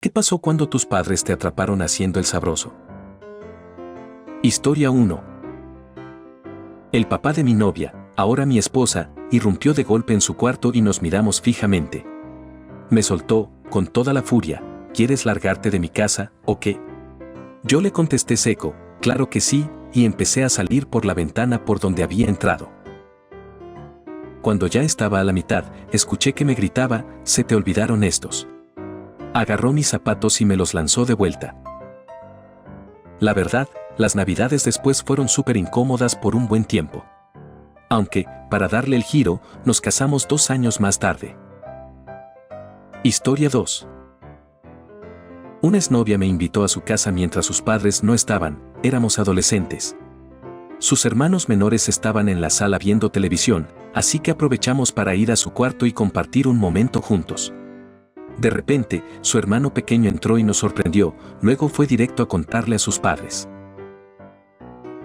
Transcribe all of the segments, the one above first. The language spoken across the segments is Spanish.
¿Qué pasó cuando tus padres te atraparon haciendo el sabroso? Historia 1. El papá de mi novia, ahora mi esposa, irrumpió de golpe en su cuarto y nos miramos fijamente. Me soltó, con toda la furia: ¿quieres largarte de mi casa, o qué? Yo le contesté seco: claro que sí, y empecé a salir por la ventana por donde había entrado. Cuando ya estaba a la mitad, escuché que me gritaba: «¿Se te olvidaron estos?». Agarró mis zapatos y me los lanzó de vuelta. La verdad, las navidades después fueron súper incómodas por un buen tiempo. Aunque, para darle el giro, nos casamos 2 años más tarde. Historia 2. Una exnovia me invitó a su casa mientras sus padres no estaban, éramos adolescentes. Sus hermanos menores estaban en la sala viendo televisión, así que aprovechamos para ir a su cuarto y compartir un momento juntos. De repente, su hermano pequeño entró y nos sorprendió, luego fue directo a contarle a sus padres.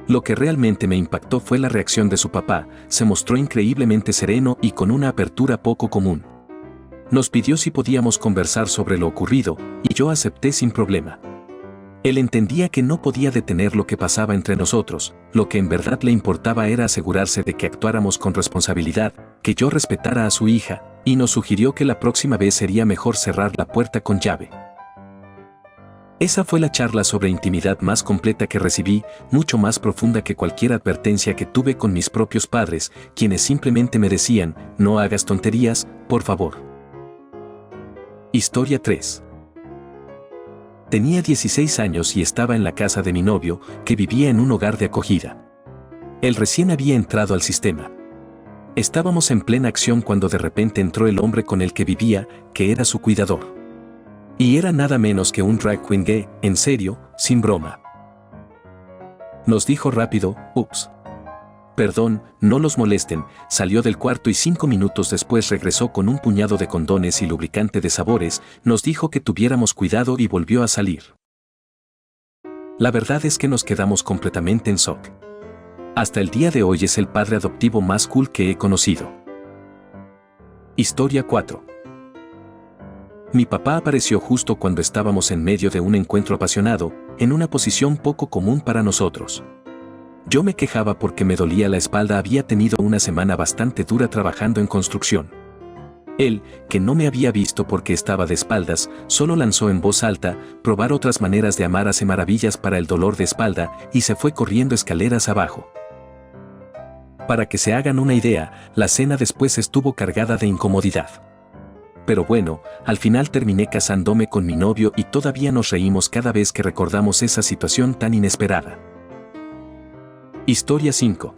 Lo que realmente me impactó fue la reacción de su papá. Se mostró increíblemente sereno y con una apertura poco común. Nos pidió si podíamos conversar sobre lo ocurrido, y yo acepté sin problema. Él entendía que no podía detener lo que pasaba entre nosotros, lo que en verdad le importaba era asegurarse de que actuáramos con responsabilidad, que yo respetara a su hija, y nos sugirió que la próxima vez sería mejor cerrar la puerta con llave. Esa fue la charla sobre intimidad más completa que recibí, mucho más profunda que cualquier advertencia que tuve con mis propios padres, quienes simplemente me decían: no hagas tonterías, por favor. Historia 3. Tenía 16 años y estaba en la casa de mi novio, que vivía en un hogar de acogida. Él recién había entrado al sistema. Estábamos en plena acción cuando de repente entró el hombre con el que vivía, que era su cuidador. Y era nada menos que un drag queen gay, en serio, sin broma. Nos dijo rápido: ups. Perdón, no los molesten. Salió del cuarto y 5 minutos después regresó con un puñado de condones y lubricante de sabores, nos dijo que tuviéramos cuidado y volvió a salir. La verdad es que nos quedamos completamente en shock. Hasta el día de hoy es el padre adoptivo más cool que he conocido. Historia 4. Mi papá apareció justo cuando estábamos en medio de un encuentro apasionado, en una posición poco común para nosotros. Yo me quejaba porque me dolía la espalda, había tenido una semana bastante dura trabajando en construcción. Él, que no me había visto porque estaba de espaldas, solo lanzó en voz alta: probar otras maneras de amar hace maravillas para el dolor de espalda, y se fue corriendo escaleras abajo. Para que se hagan una idea, la cena después estuvo cargada de incomodidad. Pero bueno, al final terminé casándome con mi novio y todavía nos reímos cada vez que recordamos esa situación tan inesperada. Historia 5.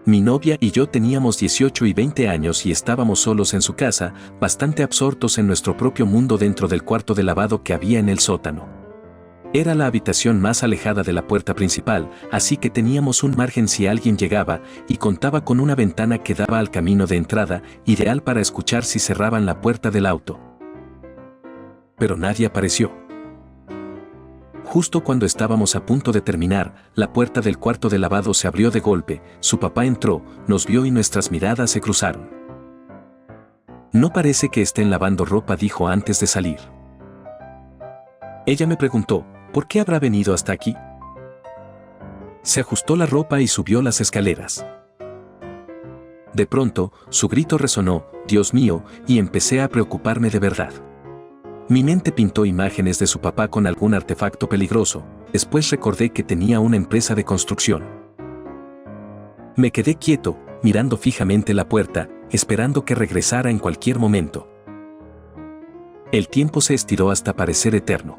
Mi novia y yo teníamos 18 y 20 años y estábamos solos en su casa, bastante absortos en nuestro propio mundo dentro del cuarto de lavado que había en el sótano. Era la habitación más alejada de la puerta principal, así que teníamos un margen si alguien llegaba, y contaba con una ventana que daba al camino de entrada, ideal para escuchar si cerraban la puerta del auto. Pero nadie apareció. Justo cuando estábamos a punto de terminar, la puerta del cuarto de lavado se abrió de golpe, su papá entró, nos vio y nuestras miradas se cruzaron. «No parece que estén lavando ropa», dijo antes de salir. Ella me preguntó: «¿por qué habrá venido hasta aquí?». Se ajustó la ropa y subió las escaleras. De pronto, su grito resonó: «Dios mío», y empecé a preocuparme de verdad. Mi mente pintó imágenes de su papá con algún artefacto peligroso, después recordé que tenía una empresa de construcción. Me quedé quieto, mirando fijamente la puerta, esperando que regresara en cualquier momento. El tiempo se estiró hasta parecer eterno.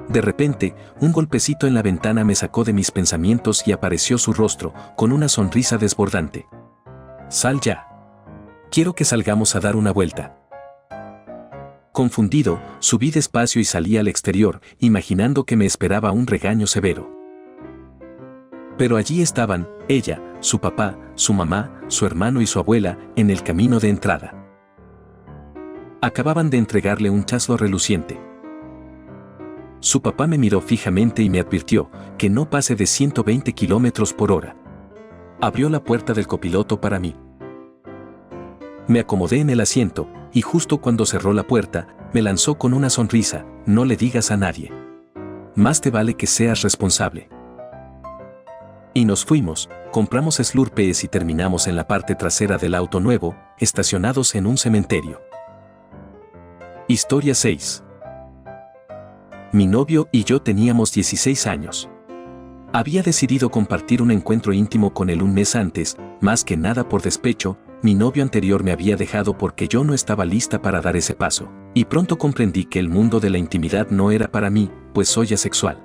De repente, un golpecito en la ventana me sacó de mis pensamientos y apareció su rostro, con una sonrisa desbordante. «Sal ya. Quiero que salgamos a dar una vuelta». Confundido, subí despacio y salí al exterior, imaginando que me esperaba un regaño severo. Pero allí estaban, ella, su papá, su mamá, su hermano y su abuela, en el camino de entrada. Acababan de entregarle un chaslo reluciente. Su papá me miró fijamente y me advirtió que no pase de 120 kilómetros por hora. Abrió la puerta del copiloto para mí. Me acomodé en el asiento, y justo cuando cerró la puerta, me lanzó con una sonrisa, no le digas a nadie. Más te vale que seas responsable. Y nos fuimos, compramos Slurpees y terminamos en la parte trasera del auto nuevo, estacionados en un cementerio. Historia 6. Mi novio y yo teníamos 16 años. Había decidido compartir un encuentro íntimo con él un mes antes, más que nada por despecho. Mi novio anterior me había dejado porque yo no estaba lista para dar ese paso, y pronto comprendí que el mundo de la intimidad no era para mí, pues soy asexual.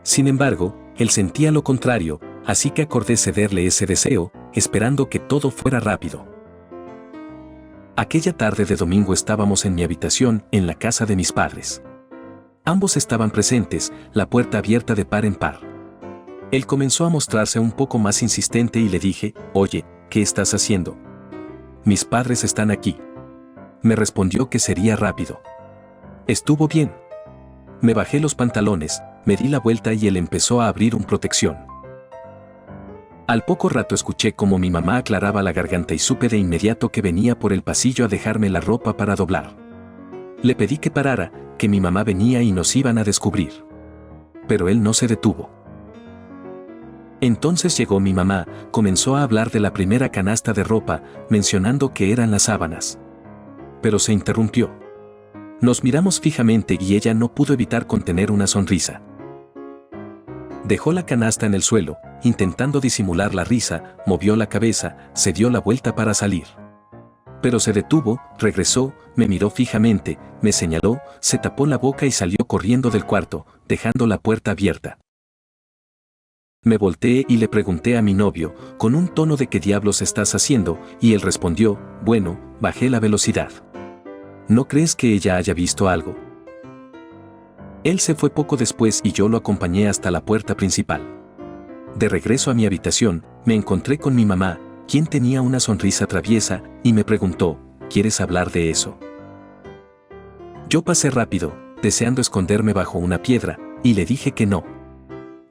Sin embargo, él sentía lo contrario, así que acordé cederle ese deseo, esperando que todo fuera rápido. Aquella tarde de domingo estábamos en mi habitación, en la casa de mis padres. Ambos estaban presentes, la puerta abierta de par en par. Él comenzó a mostrarse un poco más insistente y le dije, oye, ¿qué estás haciendo? Mis padres están aquí. Me respondió que sería rápido. Estuvo bien. Me bajé los pantalones, me di la vuelta y él empezó a abrir un protección. Al poco rato escuché como mi mamá aclaraba la garganta y supe de inmediato que venía por el pasillo a dejarme la ropa para doblar. Le pedí que parara, que mi mamá venía y nos iban a descubrir. Pero él no se detuvo. Entonces llegó mi mamá, comenzó a hablar de la primera canasta de ropa, mencionando que eran las sábanas. Pero se interrumpió. Nos miramos fijamente y ella no pudo evitar contener una sonrisa. Dejó la canasta en el suelo, intentando disimular la risa, movió la cabeza, se dio la vuelta para salir. Pero se detuvo, regresó, me miró fijamente, me señaló, se tapó la boca y salió corriendo del cuarto, dejando la puerta abierta. Me volteé y le pregunté a mi novio, con un tono de ¿qué diablos estás haciendo? Y él respondió, bueno, bajé la velocidad. ¿No crees que ella haya visto algo? Él se fue poco después y yo lo acompañé hasta la puerta principal. De regreso a mi habitación, me encontré con mi mamá, quien tenía una sonrisa traviesa, y me preguntó, ¿quieres hablar de eso? Yo pasé rápido, deseando esconderme bajo una piedra, y le dije que no.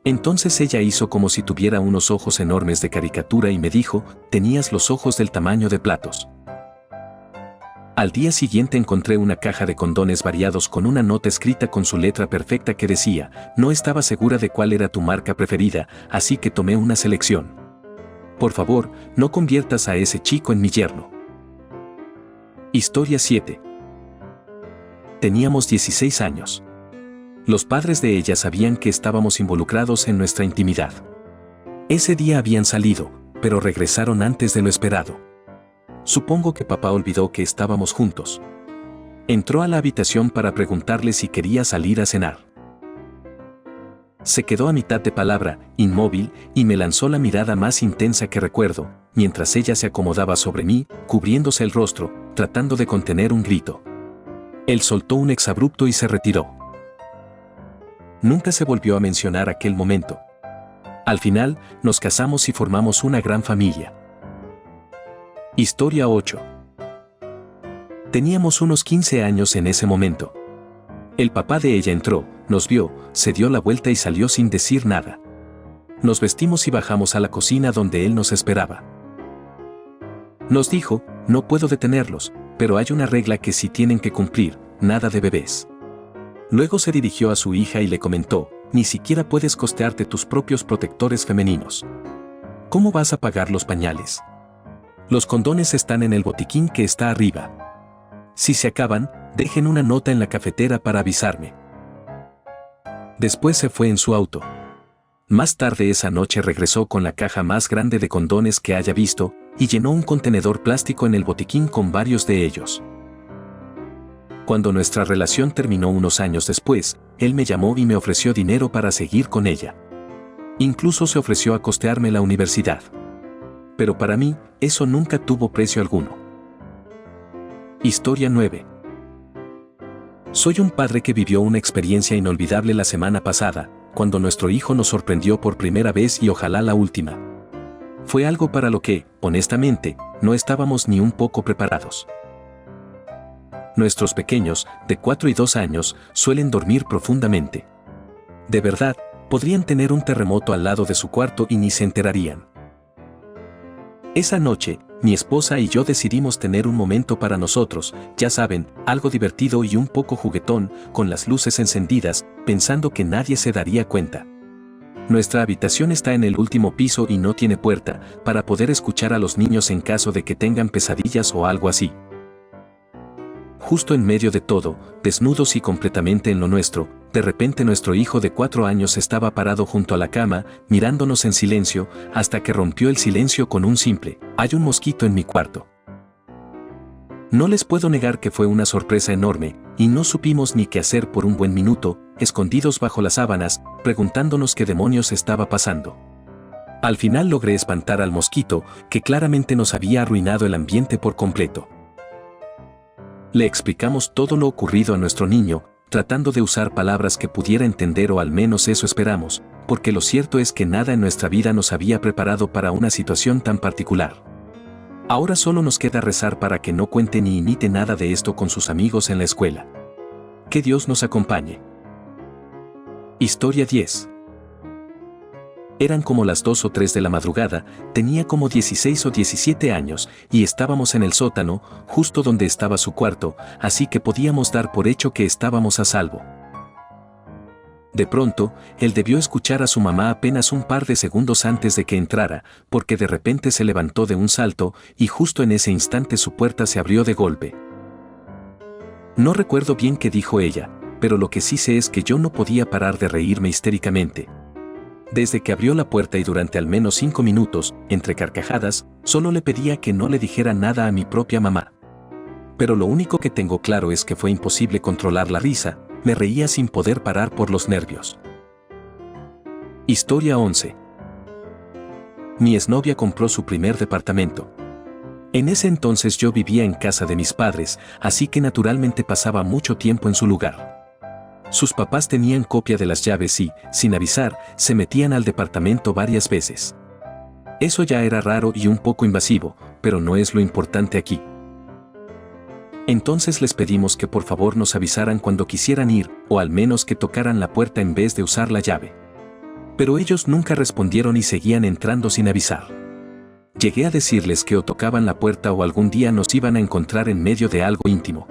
Entonces ella hizo como si tuviera unos ojos enormes de caricatura y me dijo, tenías los ojos del tamaño de platos. Al día siguiente encontré una caja de condones variados con una nota escrita con su letra perfecta que decía, no estaba segura de cuál era tu marca preferida, así que tomé una selección. Por favor, no conviertas a ese chico en mi yerno. Historia 7. Teníamos 16 años. Los padres de ella sabían que estábamos involucrados en nuestra intimidad. Ese día habían salido, pero regresaron antes de lo esperado. Supongo que papá olvidó que estábamos juntos. Entró a la habitación para preguntarle si quería salir a cenar. Se quedó a mitad de palabra, inmóvil, y me lanzó la mirada más intensa que recuerdo, mientras ella se acomodaba sobre mí, cubriéndose el rostro, tratando de contener un grito. Él soltó un exabrupto y se retiró. Nunca se volvió a mencionar aquel momento. Al final, nos casamos y formamos una gran familia. Historia 8. Teníamos unos 15 años en ese momento. El papá de ella entró, nos vio, se dio la vuelta y salió sin decir nada. Nos vestimos y bajamos a la cocina donde él nos esperaba. Nos dijo, no puedo detenerlos, pero hay una regla que sí tienen que cumplir, nada de bebés. Luego se dirigió a su hija y le comentó, ni siquiera puedes costearte tus propios protectores femeninos. ¿Cómo vas a pagar los pañales? Los condones están en el botiquín que está arriba. Si se acaban, dejen una nota en la cafetera para avisarme. Después se fue en su auto. Más tarde esa noche regresó con la caja más grande de condones que haya visto, y llenó un contenedor plástico en el botiquín con varios de ellos. Cuando nuestra relación terminó unos años después, él me llamó y me ofreció dinero para seguir con ella. Incluso se ofreció a costearme la universidad. Pero para mí, eso nunca tuvo precio alguno. Historia 9. Soy un padre que vivió una experiencia inolvidable la semana pasada, cuando nuestro hijo nos sorprendió por primera vez y ojalá la última. Fue algo para lo que, honestamente, no estábamos ni un poco preparados. Nuestros pequeños, de 4 y 2 años, suelen dormir profundamente. De verdad, podrían tener un terremoto al lado de su cuarto y ni se enterarían. Esa noche, mi esposa y yo decidimos tener un momento para nosotros, ya saben, algo divertido y un poco juguetón, con las luces encendidas, pensando que nadie se daría cuenta. Nuestra habitación está en el último piso y no tiene puerta, para poder escuchar a los niños en caso de que tengan pesadillas o algo así. Justo en medio de todo, desnudos y completamente en lo nuestro, de repente nuestro hijo de 4 años estaba parado junto a la cama, mirándonos en silencio, hasta que rompió el silencio con un simple: «Hay un mosquito en mi cuarto». No les puedo negar que fue una sorpresa enorme, y no supimos ni qué hacer por un buen minuto, escondidos bajo las sábanas, preguntándonos qué demonios estaba pasando. Al final logré espantar al mosquito, que claramente nos había arruinado el ambiente por completo. Le explicamos todo lo ocurrido a nuestro niño, tratando de usar palabras que pudiera entender, o al menos eso esperamos, porque lo cierto es que nada en nuestra vida nos había preparado para una situación tan particular. Ahora solo nos queda rezar para que no cuente ni imite nada de esto con sus amigos en la escuela. Que Dios nos acompañe. Historia 10. Eran como las 2 o 3 de la madrugada, tenía como 16 o 17 años, y estábamos en el sótano, justo donde estaba su cuarto, así que podíamos dar por hecho que estábamos a salvo. De pronto, él debió escuchar a su mamá apenas un par de segundos antes de que entrara, porque de repente se levantó de un salto, y justo en ese instante su puerta se abrió de golpe. No recuerdo bien qué dijo ella, pero lo que sí sé es que yo no podía parar de reírme histéricamente. Desde que abrió la puerta y durante al menos 5 minutos, entre carcajadas, solo le pedía que no le dijera nada a mi propia mamá. Pero lo único que tengo claro es que fue imposible controlar la risa, me reía sin poder parar por los nervios. Historia 11. Mi exnovia compró su primer departamento. En ese entonces yo vivía en casa de mis padres, así que naturalmente pasaba mucho tiempo en su lugar. Sus papás tenían copia de las llaves y, sin avisar, se metían al departamento varias veces. Eso ya era raro y un poco invasivo, pero no es lo importante aquí. Entonces les pedimos que por favor nos avisaran cuando quisieran ir, o al menos que tocaran la puerta en vez de usar la llave. Pero ellos nunca respondieron y seguían entrando sin avisar. Llegué a decirles que o tocaban la puerta o algún día nos iban a encontrar en medio de algo íntimo.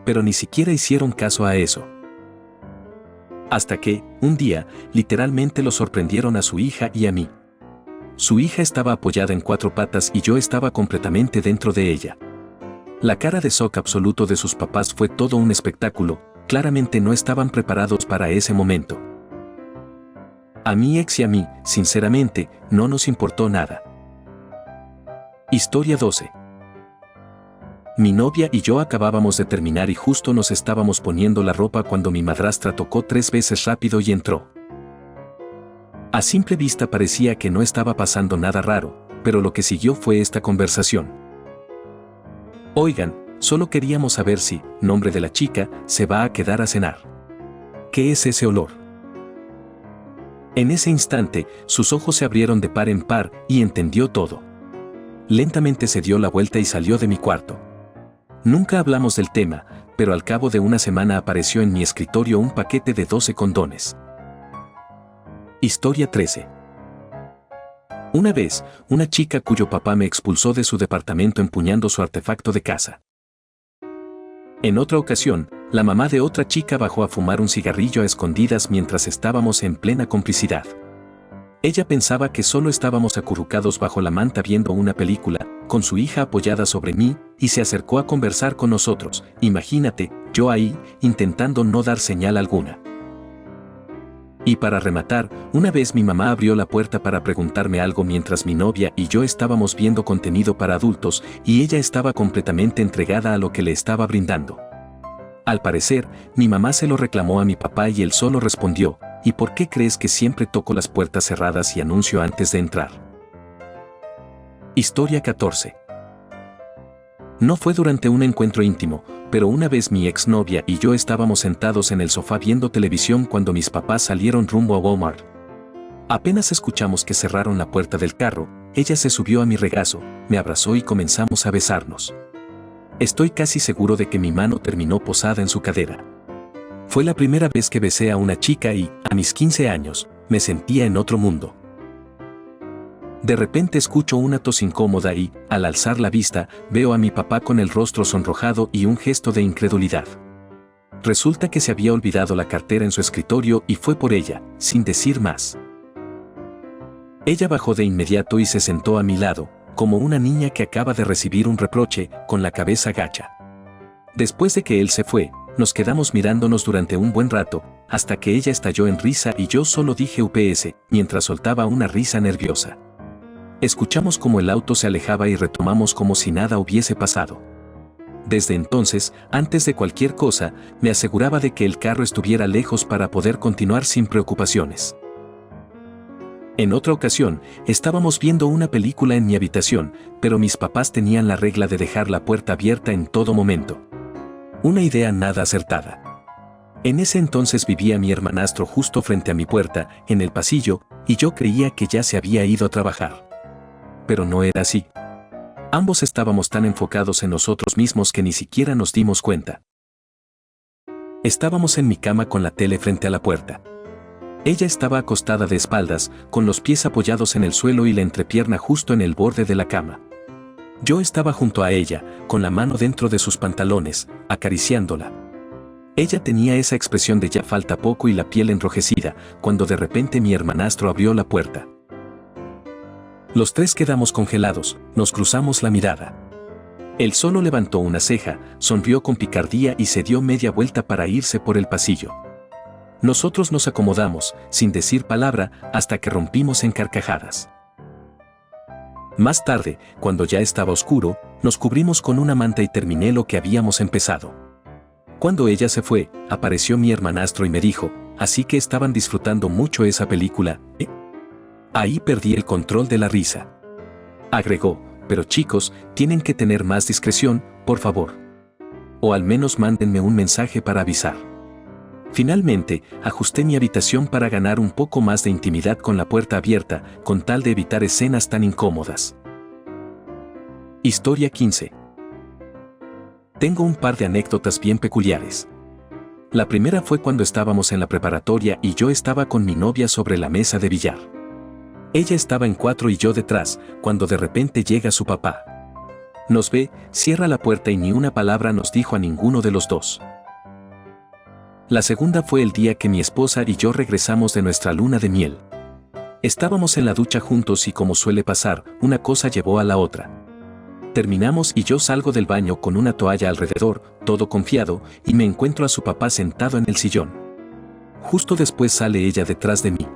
Pero ni siquiera hicieron caso a eso. Hasta que, un día, literalmente lo sorprendieron a su hija y a mí. Su hija estaba apoyada en 4 patas y yo estaba completamente dentro de ella. La cara de shock absoluto de sus papás fue todo un espectáculo, claramente no estaban preparados para ese momento. A mi ex y a mí, sinceramente, no nos importó nada. Historia 12. Mi novia y yo acabábamos de terminar y justo nos estábamos poniendo la ropa cuando mi madrastra tocó 3 veces rápido y entró. A simple vista parecía que no estaba pasando nada raro, pero lo que siguió fue esta conversación. Oigan, solo queríamos saber si, nombre de la chica, se va a quedar a cenar. ¿Qué es ese olor? En ese instante, sus ojos se abrieron de par en par y entendió todo. Lentamente se dio la vuelta y salió de mi cuarto. Nunca hablamos del tema, pero al cabo de una semana apareció en mi escritorio un paquete de 12 condones. Historia 13. Una vez, una chica cuyo papá me expulsó de su departamento empuñando su artefacto de casa. En otra ocasión, la mamá de otra chica bajó a fumar un cigarrillo a escondidas mientras estábamos en plena complicidad. Ella pensaba que solo estábamos acurrucados bajo la manta viendo una película, con su hija apoyada sobre mí, y se acercó a conversar con nosotros. Imagínate, yo ahí, intentando no dar señal alguna. Y para rematar, una vez mi mamá abrió la puerta para preguntarme algo mientras mi novia y yo estábamos viendo contenido para adultos, y ella estaba completamente entregada a lo que le estaba brindando. Al parecer, mi mamá se lo reclamó a mi papá y él solo respondió: ¿y por qué crees que siempre toco las puertas cerradas y anuncio antes de entrar? Historia 14. No fue durante un encuentro íntimo, pero una vez mi exnovia y yo estábamos sentados en el sofá viendo televisión cuando mis papás salieron rumbo a Walmart. Apenas escuchamos que cerraron la puerta del carro, ella se subió a mi regazo, me abrazó y comenzamos a besarnos. Estoy casi seguro de que mi mano terminó posada en su cadera. Fue la primera vez que besé a una chica y, a mis 15 años, me sentía en otro mundo. De repente escucho una tos incómoda y, al alzar la vista, veo a mi papá con el rostro sonrojado y un gesto de incredulidad. Resulta que se había olvidado la cartera en su escritorio y fue por ella, sin decir más. Ella bajó de inmediato y se sentó a mi lado, como una niña que acaba de recibir un reproche, con la cabeza gacha. Después de que él se fue, nos quedamos mirándonos durante un buen rato, hasta que ella estalló en risa y yo solo dije UPS, mientras soltaba una risa nerviosa. Escuchamos cómo el auto se alejaba y retomamos como si nada hubiese pasado. Desde entonces, antes de cualquier cosa, me aseguraba de que el carro estuviera lejos para poder continuar sin preocupaciones. En otra ocasión, estábamos viendo una película en mi habitación, pero mis papás tenían la regla de dejar la puerta abierta en todo momento. Una idea nada acertada. En ese entonces vivía mi hermanastro justo frente a mi puerta, en el pasillo, y yo creía que ya se había ido a trabajar. Pero no era así. Ambos estábamos tan enfocados en nosotros mismos que ni siquiera nos dimos cuenta. Estábamos en mi cama con la tele frente a la puerta. Ella estaba acostada de espaldas, con los pies apoyados en el suelo y la entrepierna justo en el borde de la cama. Yo estaba junto a ella, con la mano dentro de sus pantalones, acariciándola. Ella tenía esa expresión de ya falta poco y la piel enrojecida, cuando de repente mi hermanastro abrió la puerta. Los tres quedamos congelados, nos cruzamos la mirada. Él solo levantó una ceja, sonrió con picardía y se dio media vuelta para irse por el pasillo. Nosotros nos acomodamos, sin decir palabra, hasta que rompimos en carcajadas. Más tarde, cuando ya estaba oscuro, nos cubrimos con una manta y terminé lo que habíamos empezado. Cuando ella se fue, apareció mi hermanastro y me dijo, así que estaban disfrutando mucho esa película, ¿eh? Ahí perdí el control de la risa. Agregó, pero chicos, tienen que tener más discreción, por favor. O al menos mándenme un mensaje para avisar. Finalmente, ajusté mi habitación para ganar un poco más de intimidad con la puerta abierta, con tal de evitar escenas tan incómodas. Historia 15. Tengo un par de anécdotas bien peculiares. La primera fue cuando estábamos en la preparatoria y yo estaba con mi novia sobre la mesa de billar. Ella estaba en 4 y yo detrás, cuando de repente llega su papá. Nos ve, cierra la puerta y ni una palabra nos dijo a ninguno de los dos. La segunda fue el día que mi esposa y yo regresamos de nuestra luna de miel. Estábamos en la ducha juntos y como suele pasar, una cosa llevó a la otra. Terminamos y yo salgo del baño con una toalla alrededor, todo confiado, y me encuentro a su papá sentado en el sillón. Justo después sale ella detrás de mí.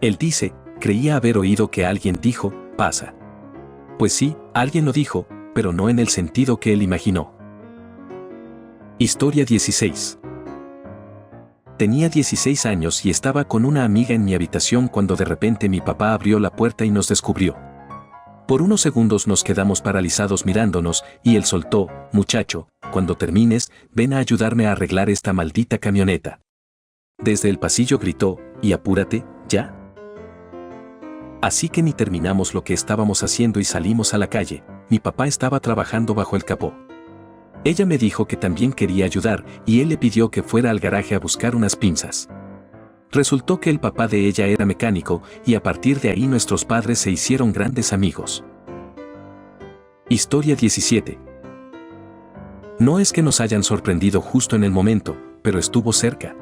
Él dice, creía haber oído que alguien dijo, pasa. Pues sí, alguien lo dijo, pero no en el sentido que él imaginó. Historia 16. Tenía 16 años y estaba con una amiga en mi habitación cuando de repente mi papá abrió la puerta y nos descubrió. Por unos segundos nos quedamos paralizados mirándonos y él soltó, muchacho, cuando termines, ven a ayudarme a arreglar esta maldita camioneta. Desde el pasillo gritó, y apúrate, ¿ya? Así que ni terminamos lo que estábamos haciendo y salimos a la calle. Mi papá estaba trabajando bajo el capó. Ella me dijo que también quería ayudar y él le pidió que fuera al garaje a buscar unas pinzas. Resultó que el papá de ella era mecánico y a partir de ahí nuestros padres se hicieron grandes amigos. Historia 17. No es que nos hayan sorprendido justo en el momento, pero estuvo cerca.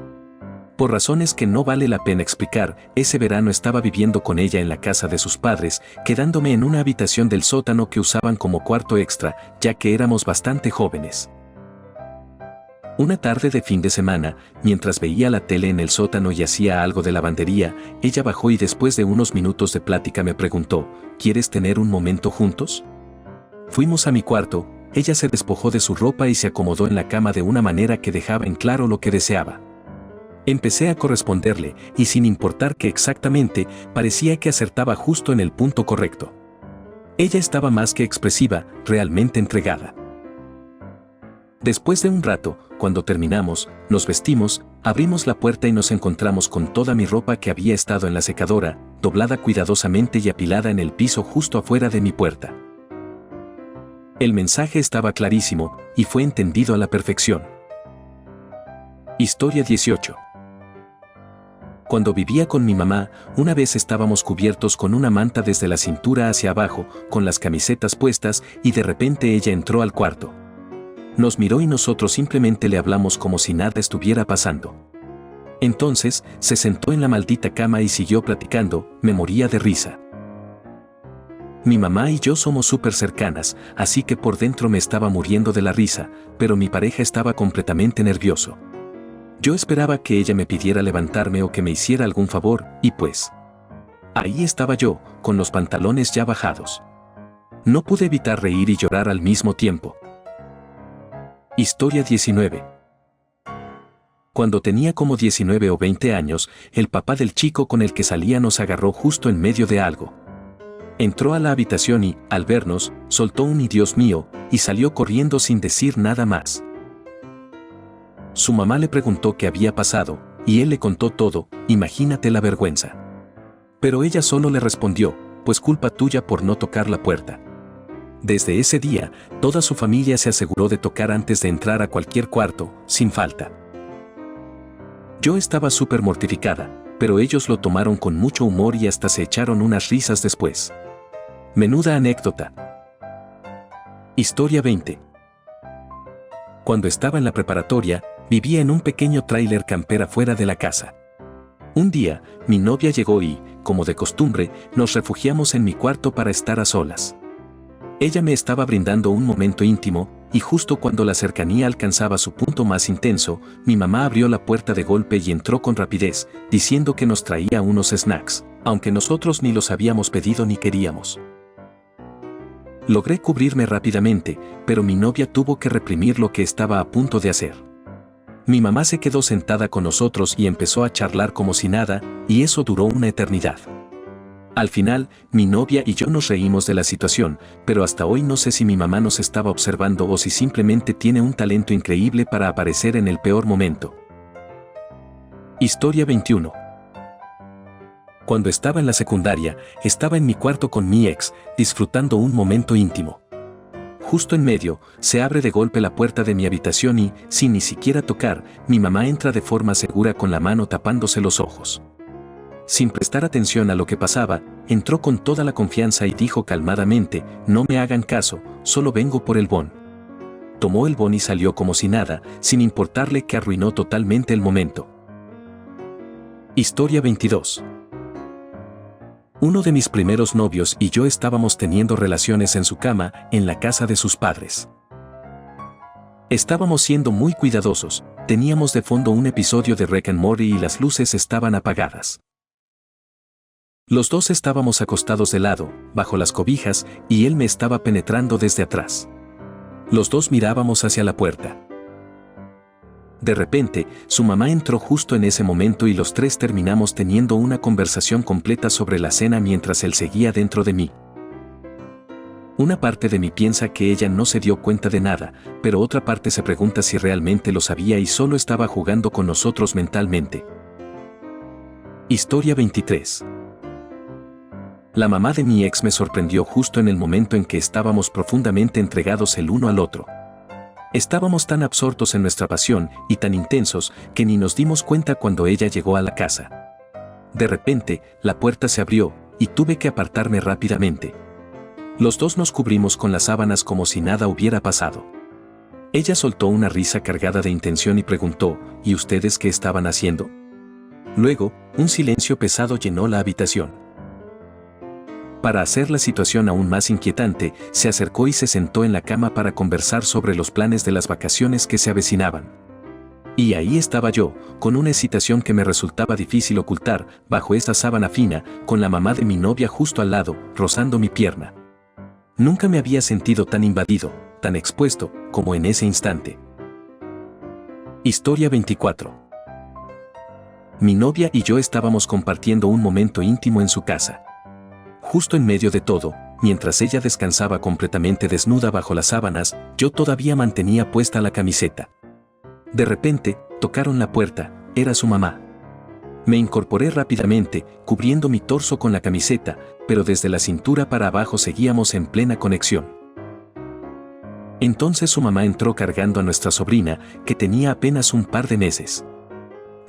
Por razones que no vale la pena explicar, ese verano estaba viviendo con ella en la casa de sus padres, quedándome en una habitación del sótano que usaban como cuarto extra, ya que éramos bastante jóvenes. Una tarde de fin de semana, mientras veía la tele en el sótano y hacía algo de lavandería, ella bajó y después de unos minutos de plática me preguntó, ¿quieres tener un momento juntos? Fuimos a mi cuarto, ella se despojó de su ropa y se acomodó en la cama de una manera que dejaba en claro lo que deseaba. Empecé a corresponderle, y sin importar qué exactamente, parecía que acertaba justo en el punto correcto. Ella estaba más que expresiva, realmente entregada. Después de un rato, cuando terminamos, nos vestimos, abrimos la puerta y nos encontramos con toda mi ropa que había estado en la secadora, doblada cuidadosamente y apilada en el piso justo afuera de mi puerta. El mensaje estaba clarísimo, y fue entendido a la perfección. Historia 18. Cuando vivía con mi mamá, una vez estábamos cubiertos con una manta desde la cintura hacia abajo, con las camisetas puestas, y de repente ella entró al cuarto. Nos miró y nosotros simplemente le hablamos como si nada estuviera pasando. Entonces, se sentó en la maldita cama y siguió platicando. Me moría de risa. Mi mamá y yo somos súper cercanas, así que por dentro me estaba muriendo de la risa, pero mi pareja estaba completamente nervioso. Yo esperaba que ella me pidiera levantarme o que me hiciera algún favor, y pues, ahí estaba yo, con los pantalones ya bajados. No pude evitar reír y llorar al mismo tiempo. Historia 19. Cuando tenía como 19 o 20 años, el papá del chico con el que salía nos agarró justo en medio de algo. Entró a la habitación y, al vernos, soltó un "y Dios mío", y salió corriendo sin decir nada más. Su mamá le preguntó qué había pasado, y él le contó todo. Imagínate la vergüenza. Pero ella solo le respondió, pues culpa tuya por no tocar la puerta. Desde ese día, toda su familia se aseguró de tocar antes de entrar a cualquier cuarto, sin falta. Yo estaba súper mortificada, pero ellos lo tomaron con mucho humor y hasta se echaron unas risas después. Menuda anécdota. Historia 20. Cuando estaba en la preparatoria, vivía en un pequeño tráiler camper afuera de la casa. Un día, mi novia llegó y, como de costumbre, nos refugiamos en mi cuarto para estar a solas. Ella me estaba brindando un momento íntimo, y justo cuando la cercanía alcanzaba su punto más intenso, mi mamá abrió la puerta de golpe y entró con rapidez, diciendo que nos traía unos snacks, aunque nosotros ni los habíamos pedido ni queríamos. Logré cubrirme rápidamente, pero mi novia tuvo que reprimir lo que estaba a punto de hacer. Mi mamá se quedó sentada con nosotros y empezó a charlar como si nada, y eso duró una eternidad. Al final, mi novia y yo nos reímos de la situación, pero hasta hoy no sé si mi mamá nos estaba observando o si simplemente tiene un talento increíble para aparecer en el peor momento. Historia 21. Cuando estaba en la secundaria, estaba en mi cuarto con mi ex, disfrutando un momento íntimo. Justo en medio, se abre de golpe la puerta de mi habitación y, sin ni siquiera tocar, mi mamá entra de forma segura con la mano tapándose los ojos. Sin prestar atención a lo que pasaba, entró con toda la confianza y dijo calmadamente, no me hagan caso, solo vengo por el bon. Tomó el bon y salió como si nada, sin importarle que arruinó totalmente el momento. Historia 22. Uno de mis primeros novios y yo estábamos teniendo relaciones en su cama, en la casa de sus padres. Estábamos siendo muy cuidadosos, teníamos de fondo un episodio de Rick and Morty y las luces estaban apagadas. Los dos estábamos acostados de lado, bajo las cobijas, y él me estaba penetrando desde atrás. Los dos mirábamos hacia la puerta. De repente, su mamá entró justo en ese momento y los tres terminamos teniendo una conversación completa sobre la cena mientras él seguía dentro de mí. Una parte de mí piensa que ella no se dio cuenta de nada, pero otra parte se pregunta si realmente lo sabía y solo estaba jugando con nosotros mentalmente. Historia 23. La mamá de mi ex me sorprendió justo en el momento en que estábamos profundamente entregados el uno al otro. Estábamos tan absortos en nuestra pasión y tan intensos que ni nos dimos cuenta cuando ella llegó a la casa. De repente, la puerta se abrió y tuve que apartarme rápidamente. Los dos nos cubrimos con las sábanas como si nada hubiera pasado. Ella soltó una risa cargada de intención y preguntó, ¿y ustedes qué estaban haciendo? Luego, un silencio pesado llenó la habitación. Para hacer la situación aún más inquietante, se acercó y se sentó en la cama para conversar sobre los planes de las vacaciones que se avecinaban. Y ahí estaba yo, con una excitación que me resultaba difícil ocultar, bajo esa sábana fina, con la mamá de mi novia justo al lado, rozando mi pierna. Nunca me había sentido tan invadido, tan expuesto, como en ese instante. Historia 24. Mi novia y yo estábamos compartiendo un momento íntimo en su casa. Justo en medio de todo, mientras ella descansaba completamente desnuda bajo las sábanas, yo todavía mantenía puesta la camiseta. De repente, tocaron la puerta, era su mamá. Me incorporé rápidamente, cubriendo mi torso con la camiseta, pero desde la cintura para abajo seguíamos en plena conexión. Entonces su mamá entró cargando a nuestra sobrina, que tenía apenas un par de meses.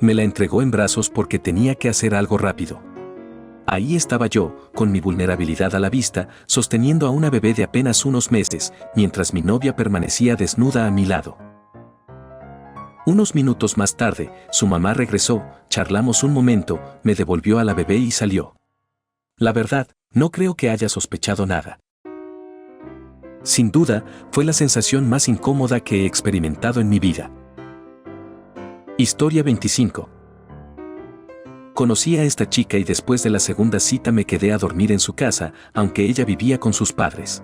Me la entregó en brazos porque tenía que hacer algo rápido. Ahí estaba yo, con mi vulnerabilidad a la vista, sosteniendo a una bebé de apenas unos meses, mientras mi novia permanecía desnuda a mi lado. Unos minutos más tarde, su mamá regresó, charlamos un momento, me devolvió a la bebé y salió. La verdad, no creo que haya sospechado nada. Sin duda, fue la sensación más incómoda que he experimentado en mi vida. Historia 25. Conocí a esta chica y después de la segunda cita me quedé a dormir en su casa, aunque ella vivía con sus padres.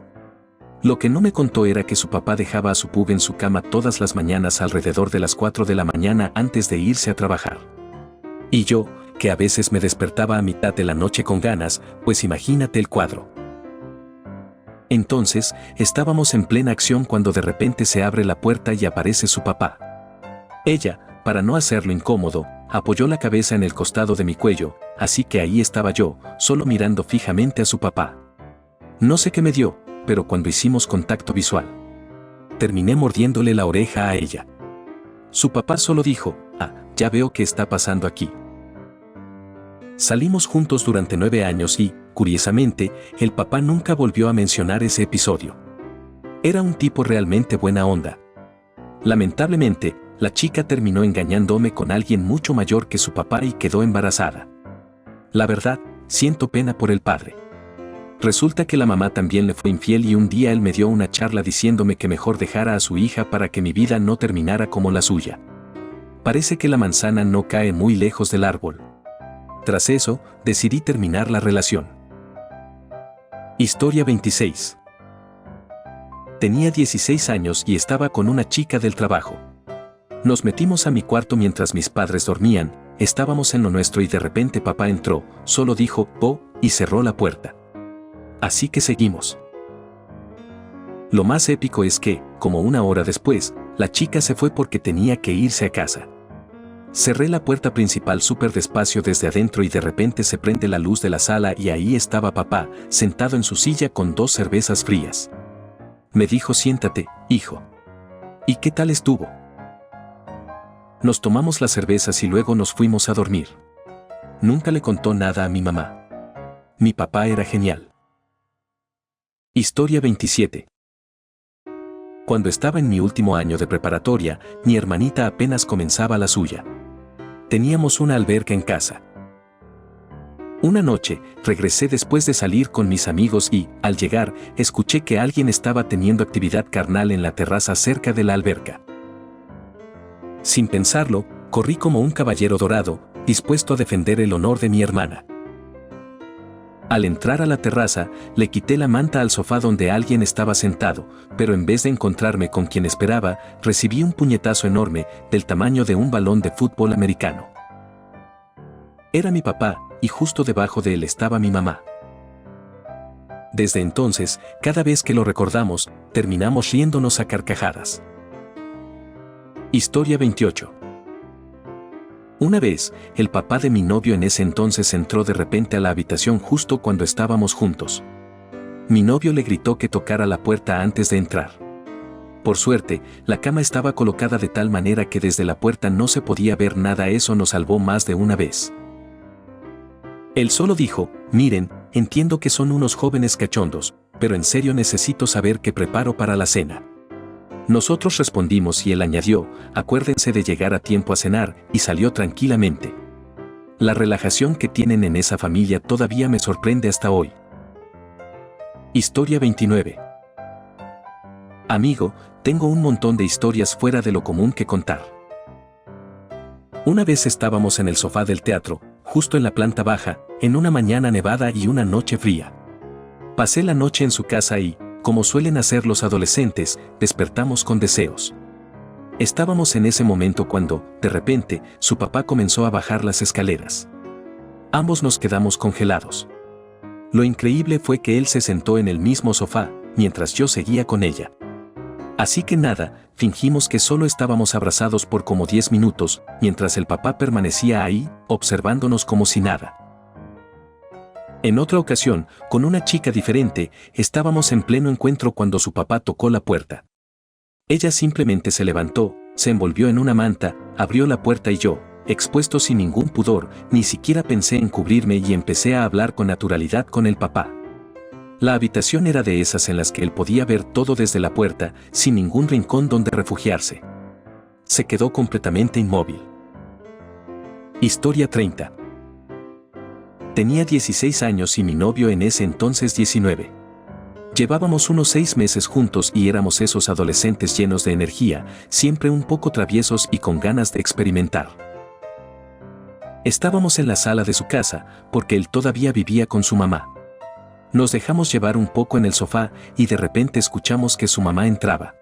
Lo que no me contó era que su papá dejaba a su pub en su cama todas las mañanas alrededor de las 4 de la mañana antes de irse a trabajar. Y yo, que a veces me despertaba a mitad de la noche con ganas, pues imagínate el cuadro. Entonces, estábamos en plena acción cuando de repente se abre la puerta y aparece su papá. Ella, para no hacerlo incómodo, apoyó la cabeza en el costado de mi cuello, así que ahí estaba yo, solo mirando fijamente a su papá. No sé qué me dio, pero cuando hicimos contacto visual, terminé mordiéndole la oreja a ella. Su papá solo dijo, ya veo qué está pasando aquí. Salimos juntos durante 9 años y, curiosamente, el papá nunca volvió a mencionar ese episodio. Era un tipo realmente buena onda. Lamentablemente, la chica terminó engañándome con alguien mucho mayor que su papá y quedó embarazada. La verdad, siento pena por el padre. Resulta que la mamá también le fue infiel y un día él me dio una charla diciéndome que mejor dejara a su hija para que mi vida no terminara como la suya. Parece que la manzana no cae muy lejos del árbol. Tras eso, decidí terminar la relación. Historia 26. Tenía 16 años y estaba con una chica del trabajo. Nos metimos a mi cuarto mientras mis padres dormían, estábamos en lo nuestro y de repente papá entró, solo dijo, "Oh", y cerró la puerta. Así que seguimos. Lo más épico es que, como una hora después, la chica se fue porque tenía que irse a casa. Cerré la puerta principal súper despacio desde adentro y de repente se prende la luz de la sala y ahí estaba papá, sentado en su silla con 2 cervezas frías. Me dijo, "Siéntate, hijo". ¿Y qué tal estuvo? Nos tomamos las cervezas y luego nos fuimos a dormir. Nunca le contó nada a mi mamá. Mi papá era genial. Historia 27. Cuando estaba en mi último año de preparatoria, mi hermanita apenas comenzaba la suya. Teníamos una alberca en casa. Una noche, regresé después de salir con mis amigos y, al llegar, escuché que alguien estaba teniendo actividad carnal en la terraza cerca de la alberca. Sin pensarlo, corrí como un caballero dorado, dispuesto a defender el honor de mi hermana. Al entrar a la terraza, le quité la manta al sofá donde alguien estaba sentado, pero en vez de encontrarme con quien esperaba, recibí un puñetazo enorme, del tamaño de un balón de fútbol americano. Era mi papá, y justo debajo de él estaba mi mamá. Desde entonces, cada vez que lo recordamos, terminamos riéndonos a carcajadas. Historia 28. Una vez, el papá de mi novio en ese entonces entró de repente a la habitación justo cuando estábamos juntos. Mi novio le gritó que tocara la puerta antes de entrar. Por suerte, la cama estaba colocada de tal manera que desde la puerta no se podía ver nada. Eso nos salvó más de una vez. Él solo dijo, "Miren, entiendo que son unos jóvenes cachondos, pero en serio necesito saber qué preparo para la cena". Nosotros respondimos y él añadió, "Acuérdense de llegar a tiempo a cenar", y salió tranquilamente. La relajación que tienen en esa familia todavía me sorprende hasta hoy. Historia 29. Amigo, tengo un montón de historias fuera de lo común que contar. Una vez estábamos en el sofá del teatro, justo en la planta baja, en una mañana nevada y una noche fría. Pasé la noche en su casa y, como suelen hacer los adolescentes, despertamos con deseos. Estábamos en ese momento cuando, de repente, su papá comenzó a bajar las escaleras. Ambos nos quedamos congelados. Lo increíble fue que él se sentó en el mismo sofá, mientras yo seguía con ella. Así que nada, fingimos que solo estábamos abrazados por como 10 minutos, mientras el papá permanecía ahí, observándonos como si nada. En otra ocasión, con una chica diferente, estábamos en pleno encuentro cuando su papá tocó la puerta. Ella simplemente se levantó, se envolvió en una manta, abrió la puerta y yo, expuesto sin ningún pudor, ni siquiera pensé en cubrirme y empecé a hablar con naturalidad con el papá. La habitación era de esas en las que él podía ver todo desde la puerta, sin ningún rincón donde refugiarse. Se quedó completamente inmóvil. Historia 30. Tenía 16 años y mi novio en ese entonces 19. Llevábamos unos 6 meses juntos y éramos esos adolescentes llenos de energía, siempre un poco traviesos y con ganas de experimentar. Estábamos en la sala de su casa, porque él todavía vivía con su mamá. Nos dejamos llevar un poco en el sofá y de repente escuchamos que su mamá entraba.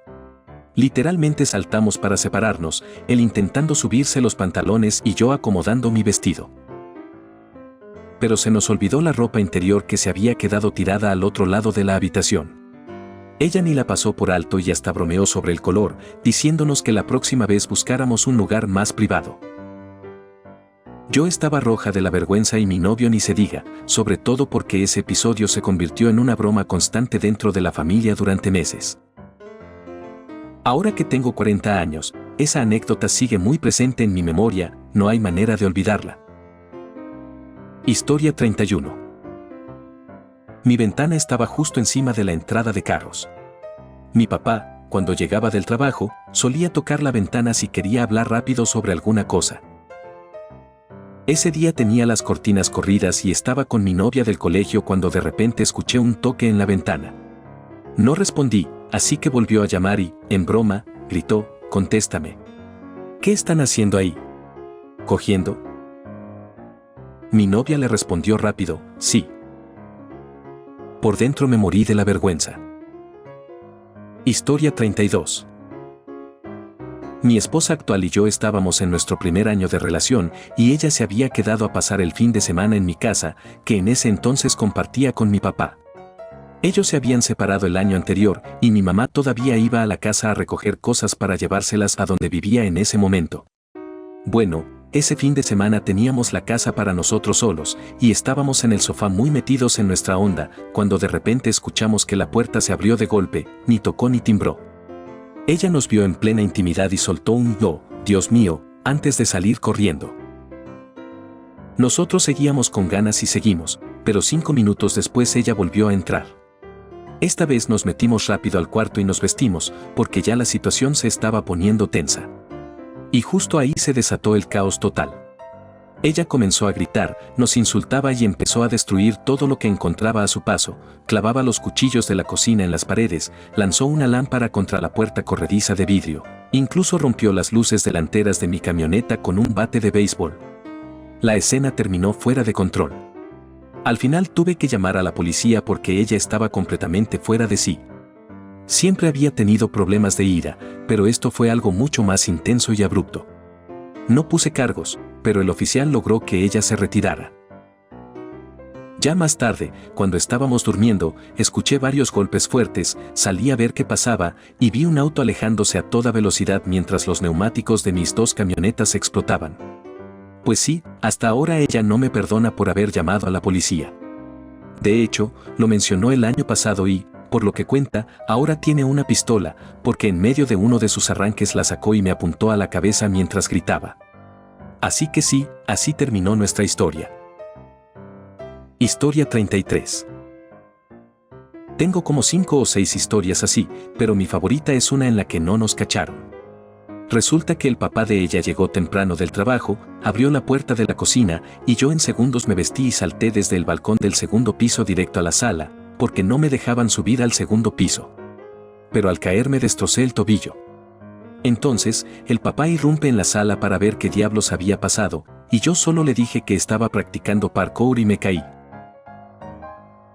Literalmente saltamos para separarnos, él intentando subirse los pantalones y yo acomodando mi vestido. Pero se nos olvidó la ropa interior que se había quedado tirada al otro lado de la habitación. Ella ni la pasó por alto y hasta bromeó sobre el color, diciéndonos que la próxima vez buscáramos un lugar más privado. Yo estaba roja de la vergüenza y mi novio ni se diga, sobre todo porque ese episodio se convirtió en una broma constante dentro de la familia durante meses. Ahora que tengo 40 años, esa anécdota sigue muy presente en mi memoria, no hay manera de olvidarla. Historia 31. Mi ventana estaba justo encima de la entrada de carros. Mi papá, cuando llegaba del trabajo, solía tocar la ventana si quería hablar rápido sobre alguna cosa. Ese día tenía las cortinas corridas y estaba con mi novia del colegio cuando de repente escuché un toque en la ventana. No respondí, así que volvió a llamar y, en broma, gritó, «Contéstame». «¿Qué están haciendo ahí? ¿Cogiendo?». Mi novia le respondió rápido, «Sí». Por dentro me morí de la vergüenza. Historia 32. Mi esposa actual y yo estábamos en nuestro primer año de relación y ella se había quedado a pasar el fin de semana en mi casa, que en ese entonces compartía con mi papá. Ellos se habían separado el año anterior y mi mamá todavía iba a la casa a recoger cosas para llevárselas a donde vivía en ese momento. Bueno, ese fin de semana teníamos la casa para nosotros solos y estábamos en el sofá muy metidos en nuestra onda, cuando de repente escuchamos que la puerta se abrió de golpe, ni tocó ni timbró. Ella nos vio en plena intimidad y soltó un «Oh, Dios mío», antes de salir corriendo. Nosotros seguíamos con ganas y seguimos, pero 5 minutos después ella volvió a entrar. Esta vez nos metimos rápido al cuarto y nos vestimos, porque ya la situación se estaba poniendo tensa. Y justo ahí se desató el caos total. Ella comenzó a gritar, nos insultaba y empezó a destruir todo lo que encontraba a su paso, clavaba los cuchillos de la cocina en las paredes, lanzó una lámpara contra la puerta corrediza de vidrio, incluso rompió las luces delanteras de mi camioneta con un bate de béisbol. La escena terminó fuera de control. Al final tuve que llamar a la policía porque ella estaba completamente fuera de sí. Siempre había tenido problemas de ira, pero esto fue algo mucho más intenso y abrupto. No puse cargos, pero el oficial logró que ella se retirara. Ya más tarde, cuando estábamos durmiendo, escuché varios golpes fuertes, salí a ver qué pasaba y vi un auto alejándose a toda velocidad mientras los neumáticos de mis 2 camionetas explotaban. Pues sí, hasta ahora ella no me perdona por haber llamado a la policía. De hecho, lo mencionó el año pasado y, por lo que cuenta, ahora tiene una pistola, porque en medio de uno de sus arranques la sacó y me apuntó a la cabeza mientras gritaba. Así que sí, así terminó nuestra historia. Historia 33. Tengo como 5 o 6 historias así, pero mi favorita es una en la que no nos cacharon. Resulta que el papá de ella llegó temprano del trabajo, abrió la puerta de la cocina y yo en segundos me vestí y salté desde el balcón del 2º piso directo a la sala, porque no me dejaban subir al 2º piso. Pero al caer me destrocé el tobillo. Entonces, el papá irrumpe en la sala para ver qué diablos había pasado, y yo solo le dije que estaba practicando parkour y me caí.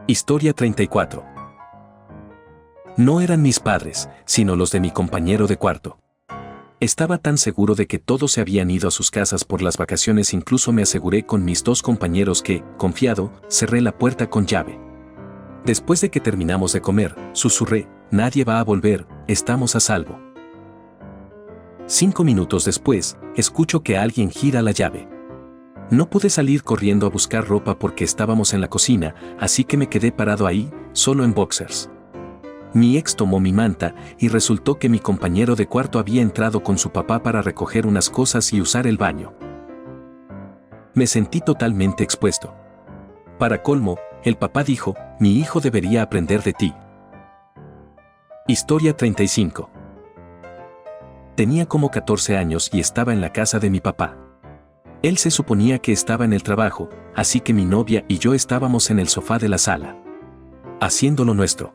Historia 34. No eran mis padres, sino los de mi compañero de cuarto. Estaba tan seguro de que todos se habían ido a sus casas por las vacaciones, incluso me aseguré con mis 2 compañeros que, confiado, cerré la puerta con llave. Después de que terminamos de comer, susurré, nadie va a volver, estamos a salvo. 5 minutos después, escucho que alguien gira la llave. No pude salir corriendo a buscar ropa porque estábamos en la cocina, así que me quedé parado ahí, solo en boxers. Mi ex tomó mi manta y resultó que mi compañero de cuarto había entrado con su papá para recoger unas cosas y usar el baño. Me sentí totalmente expuesto. Para colmo, el papá dijo, mi hijo debería aprender de ti. Historia 35. Tenía como 14 años y estaba en la casa de mi papá. Él se suponía que estaba en el trabajo, así que mi novia y yo estábamos en el sofá de la sala, haciendo lo nuestro.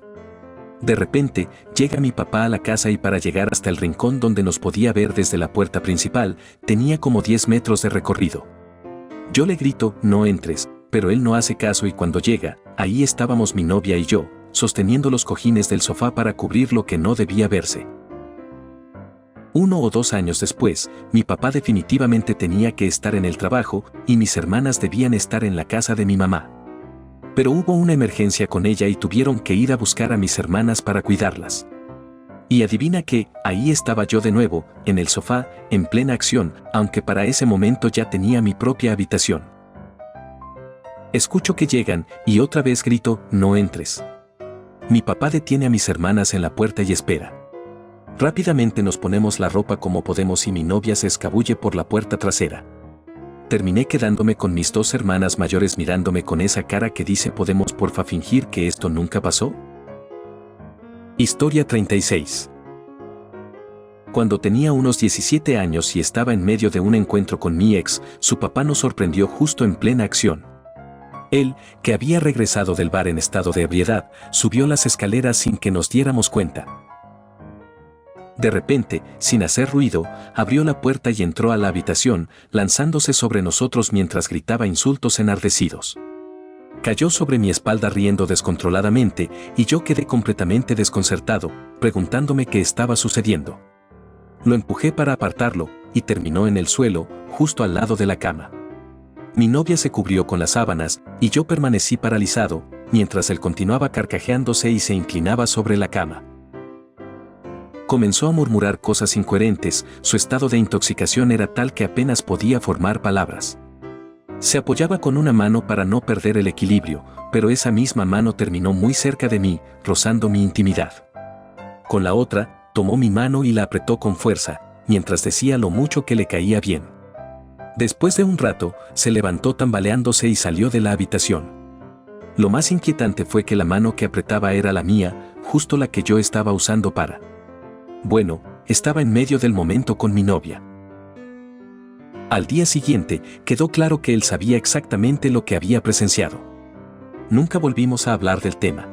De repente, llega mi papá a la casa y para llegar hasta el rincón donde nos podía ver desde la puerta principal, tenía como 10 metros de recorrido. Yo le grito, no entres, pero él no hace caso y cuando llega, ahí estábamos mi novia y yo, sosteniendo los cojines del sofá para cubrir lo que no debía verse. 1 o 2 años después, mi papá definitivamente tenía que estar en el trabajo y mis hermanas debían estar en la casa de mi mamá. Pero hubo una emergencia con ella y tuvieron que ir a buscar a mis hermanas para cuidarlas. Y adivina qué, ahí estaba yo de nuevo, en el sofá, en plena acción, aunque para ese momento ya tenía mi propia habitación. Escucho que llegan y otra vez grito, no entres. Mi papá detiene a mis hermanas en la puerta y espera. Rápidamente nos ponemos la ropa como podemos y mi novia se escabulle por la puerta trasera. Terminé quedándome con mis 2 hermanas mayores mirándome con esa cara que dice ¿podemos porfa fingir que esto nunca pasó? Historia 36. Cuando tenía unos 17 años y estaba en medio de un encuentro con mi ex, su papá nos sorprendió justo en plena acción. Él, que había regresado del bar en estado de ebriedad, subió las escaleras sin que nos diéramos cuenta. De repente, sin hacer ruido, abrió la puerta y entró a la habitación, lanzándose sobre nosotros mientras gritaba insultos enardecidos. Cayó sobre mi espalda riendo descontroladamente y yo quedé completamente desconcertado, preguntándome qué estaba sucediendo. Lo empujé para apartarlo y terminó en el suelo, justo al lado de la cama. Mi novia se cubrió con las sábanas y yo permanecí paralizado, mientras él continuaba carcajeándose y se inclinaba sobre la cama. Comenzó a murmurar cosas incoherentes, su estado de intoxicación era tal que apenas podía formar palabras. Se apoyaba con una mano para no perder el equilibrio, pero esa misma mano terminó muy cerca de mí, rozando mi intimidad. Con la otra, tomó mi mano y la apretó con fuerza, mientras decía lo mucho que le caía bien. Después de un rato, se levantó tambaleándose y salió de la habitación. Lo más inquietante fue que la mano que apretaba era la mía, justo la que yo estaba usando para... Bueno, estaba en medio del momento con mi novia. Al día siguiente, quedó claro que él sabía exactamente lo que había presenciado. Nunca volvimos a hablar del tema.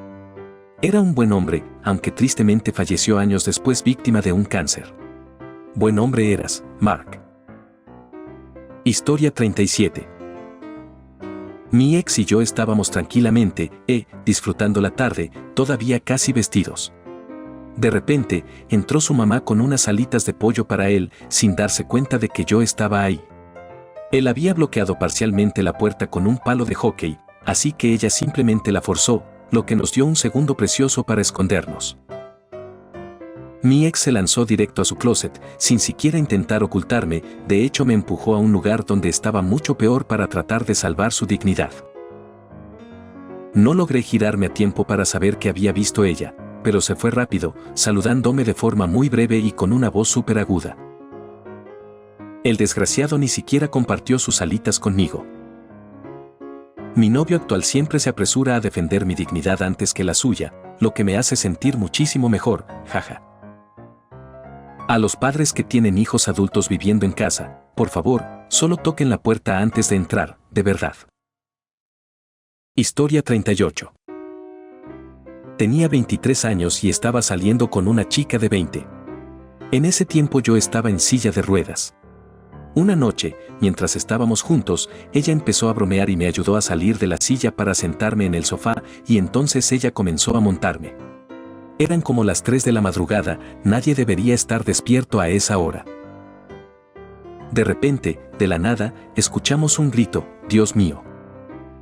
Era un buen hombre, aunque tristemente falleció años después víctima de un cáncer. Buen hombre eras, Mark. Historia 37. Mi ex y yo estábamos tranquilamente, disfrutando la tarde, todavía casi vestidos. De repente, entró su mamá con unas alitas de pollo para él, sin darse cuenta de que yo estaba ahí. Él había bloqueado parcialmente la puerta con un palo de hockey, así que ella simplemente la forzó, lo que nos dio un segundo precioso para escondernos. Mi ex se lanzó directo a su closet, sin siquiera intentar ocultarme, de hecho me empujó a un lugar donde estaba mucho peor para tratar de salvar su dignidad. No logré girarme a tiempo para saber qué había visto ella, pero se fue rápido, saludándome de forma muy breve y con una voz súper aguda. El desgraciado ni siquiera compartió sus alitas conmigo. Mi novio actual siempre se apresura a defender mi dignidad antes que la suya, lo que me hace sentir muchísimo mejor, jaja. A los padres que tienen hijos adultos viviendo en casa, por favor, solo toquen la puerta antes de entrar, de verdad. Historia 38. Tenía 23 años y estaba saliendo con una chica de 20. En ese tiempo yo estaba en silla de ruedas. Una noche, mientras estábamos juntos, ella empezó a bromear y me ayudó a salir de la silla para sentarme en el sofá y entonces ella comenzó a montarme. Eran como las 3 de la madrugada, nadie debería estar despierto a esa hora. De repente, de la nada, escuchamos un grito, Dios mío.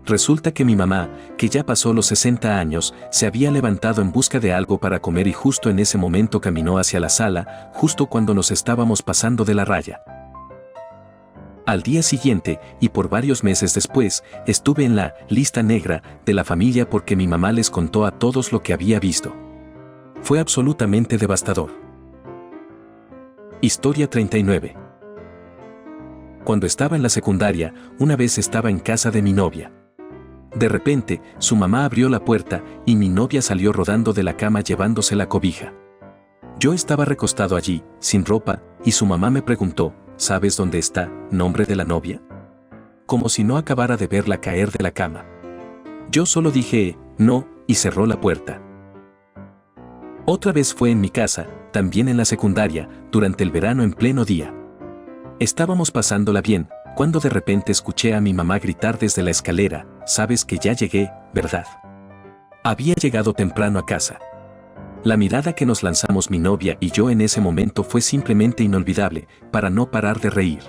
Resulta que mi mamá, que ya pasó los 60 años, se había levantado en busca de algo para comer y justo en ese momento caminó hacia la sala, justo cuando nos estábamos pasando de la raya. Al día siguiente, y por varios meses después, estuve en la lista negra de la familia porque mi mamá les contó a todos lo que había visto. Fue absolutamente devastador. Historia 39. Cuando estaba en la secundaria, una vez estaba en casa de mi novia. De repente, su mamá abrió la puerta y mi novia salió rodando de la cama llevándose la cobija. Yo estaba recostado allí, sin ropa, y su mamá me preguntó, ¿sabes dónde está, nombre de la novia? Como si no acabara de verla caer de la cama. Yo solo dije, no, y cerró la puerta. Otra vez fue en mi casa, también en la secundaria, durante el verano en pleno día. Estábamos pasándola bien, cuando de repente escuché a mi mamá gritar desde la escalera, «Sabes que ya llegué, ¿verdad?». Había llegado temprano a casa. La mirada que nos lanzamos mi novia y yo en ese momento fue simplemente inolvidable, para no parar de reír.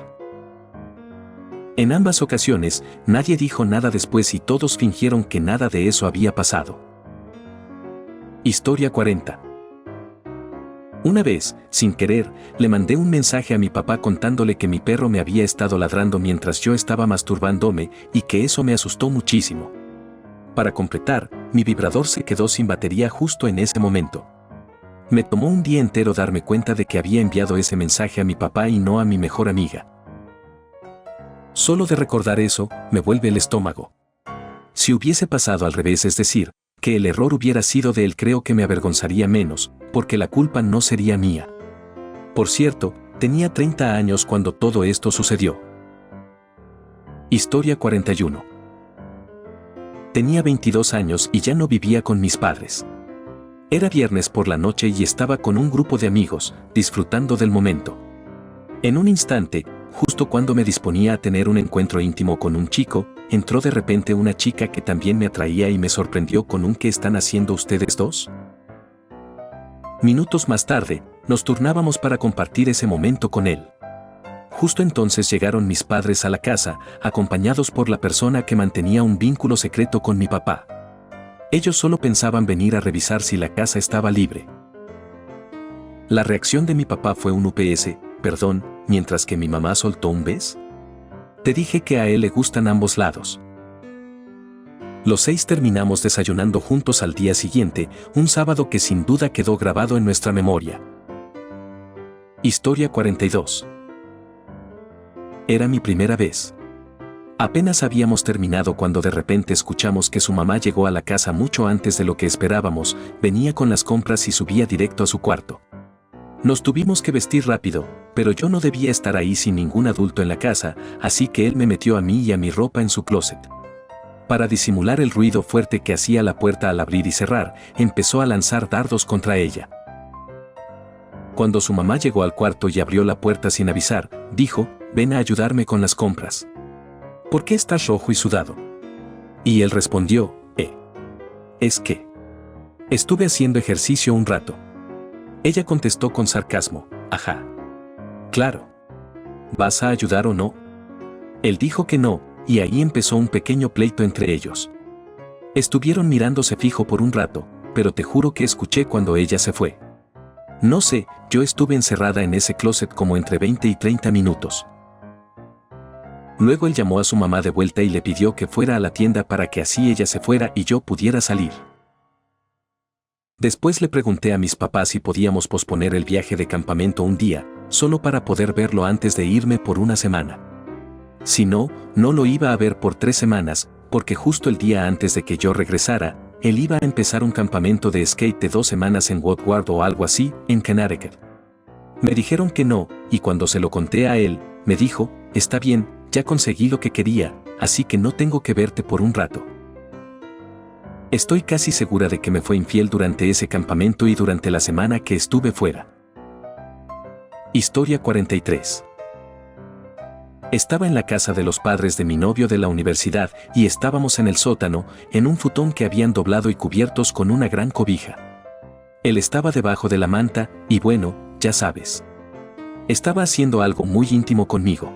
En ambas ocasiones, nadie dijo nada después y todos fingieron que nada de eso había pasado. Historia 40. Una vez, sin querer, le mandé un mensaje a mi papá contándole que mi perro me había estado ladrando mientras yo estaba masturbándome y que eso me asustó muchísimo. Para completar, mi vibrador se quedó sin batería justo en ese momento. Me tomó un día entero darme cuenta de que había enviado ese mensaje a mi papá y no a mi mejor amiga. Solo de recordar eso, me vuelve el estómago. Si hubiese pasado al revés, es decir, que el error hubiera sido de él, creo que me avergonzaría menos, porque la culpa no sería mía. Por cierto, tenía 30 años cuando todo esto sucedió. Historia 41. Tenía 22 años y ya no vivía con mis padres. Era viernes por la noche y estaba con un grupo de amigos, disfrutando del momento. En un instante, justo cuando me disponía a tener un encuentro íntimo con un chico, entró de repente una chica que también me atraía y me sorprendió con un «¿Qué están haciendo ustedes dos?». Minutos más tarde, nos turnábamos para compartir ese momento con él. Justo entonces llegaron mis padres a la casa, acompañados por la persona que mantenía un vínculo secreto con mi papá. Ellos solo pensaban venir a revisar si la casa estaba libre. La reacción de mi papá fue un UPS, perdón, mientras que mi mamá soltó un «¿ves? Te dije que a él le gustan ambos lados». Los 6 terminamos desayunando juntos al día siguiente, un sábado que sin duda quedó grabado en nuestra memoria. Historia 42. Era mi primera vez. Apenas habíamos terminado cuando de repente escuchamos que su mamá llegó a la casa mucho antes de lo que esperábamos, venía con las compras y subía directo a su cuarto. Nos tuvimos que vestir rápido, pero yo no debía estar ahí sin ningún adulto en la casa, así que él me metió a mí y a mi ropa en su closet. Para disimular el ruido fuerte que hacía la puerta al abrir y cerrar, empezó a lanzar dardos contra ella. Cuando su mamá llegó al cuarto y abrió la puerta sin avisar, dijo, «Ven a ayudarme con las compras. ¿Por qué estás rojo y sudado?». Y él respondió, es que estuve haciendo ejercicio un rato». Ella contestó con sarcasmo, «Ajá. Claro. ¿Vas a ayudar o no?». Él dijo que no, y ahí empezó un pequeño pleito entre ellos. Estuvieron mirándose fijo por un rato, pero te juro que escuché cuando ella se fue. No sé, yo estuve encerrada en ese closet como entre 20 y 30 minutos. Luego él llamó a su mamá de vuelta y le pidió que fuera a la tienda para que así ella se fuera y yo pudiera salir. Después le pregunté a mis papás si podíamos posponer el viaje de campamento un día, solo para poder verlo antes de irme por una semana. Si no, no lo iba a ver por 3 semanas, porque justo el día antes de que yo regresara, él iba a empezar un campamento de skate de 2 semanas en Woodward o algo así, en Connecticut. Me dijeron que no, y cuando se lo conté a él, me dijo, «Está bien, ya conseguí lo que quería, así que no tengo que verte por un rato». Estoy casi segura de que me fue infiel durante ese campamento y durante la semana que estuve fuera. Historia 43. Estaba en la casa de los padres de mi novio de la universidad y estábamos en el sótano, en un futón que habían doblado y cubiertos con una gran cobija. Él estaba debajo de la manta y bueno, ya sabes. Estaba haciendo algo muy íntimo conmigo.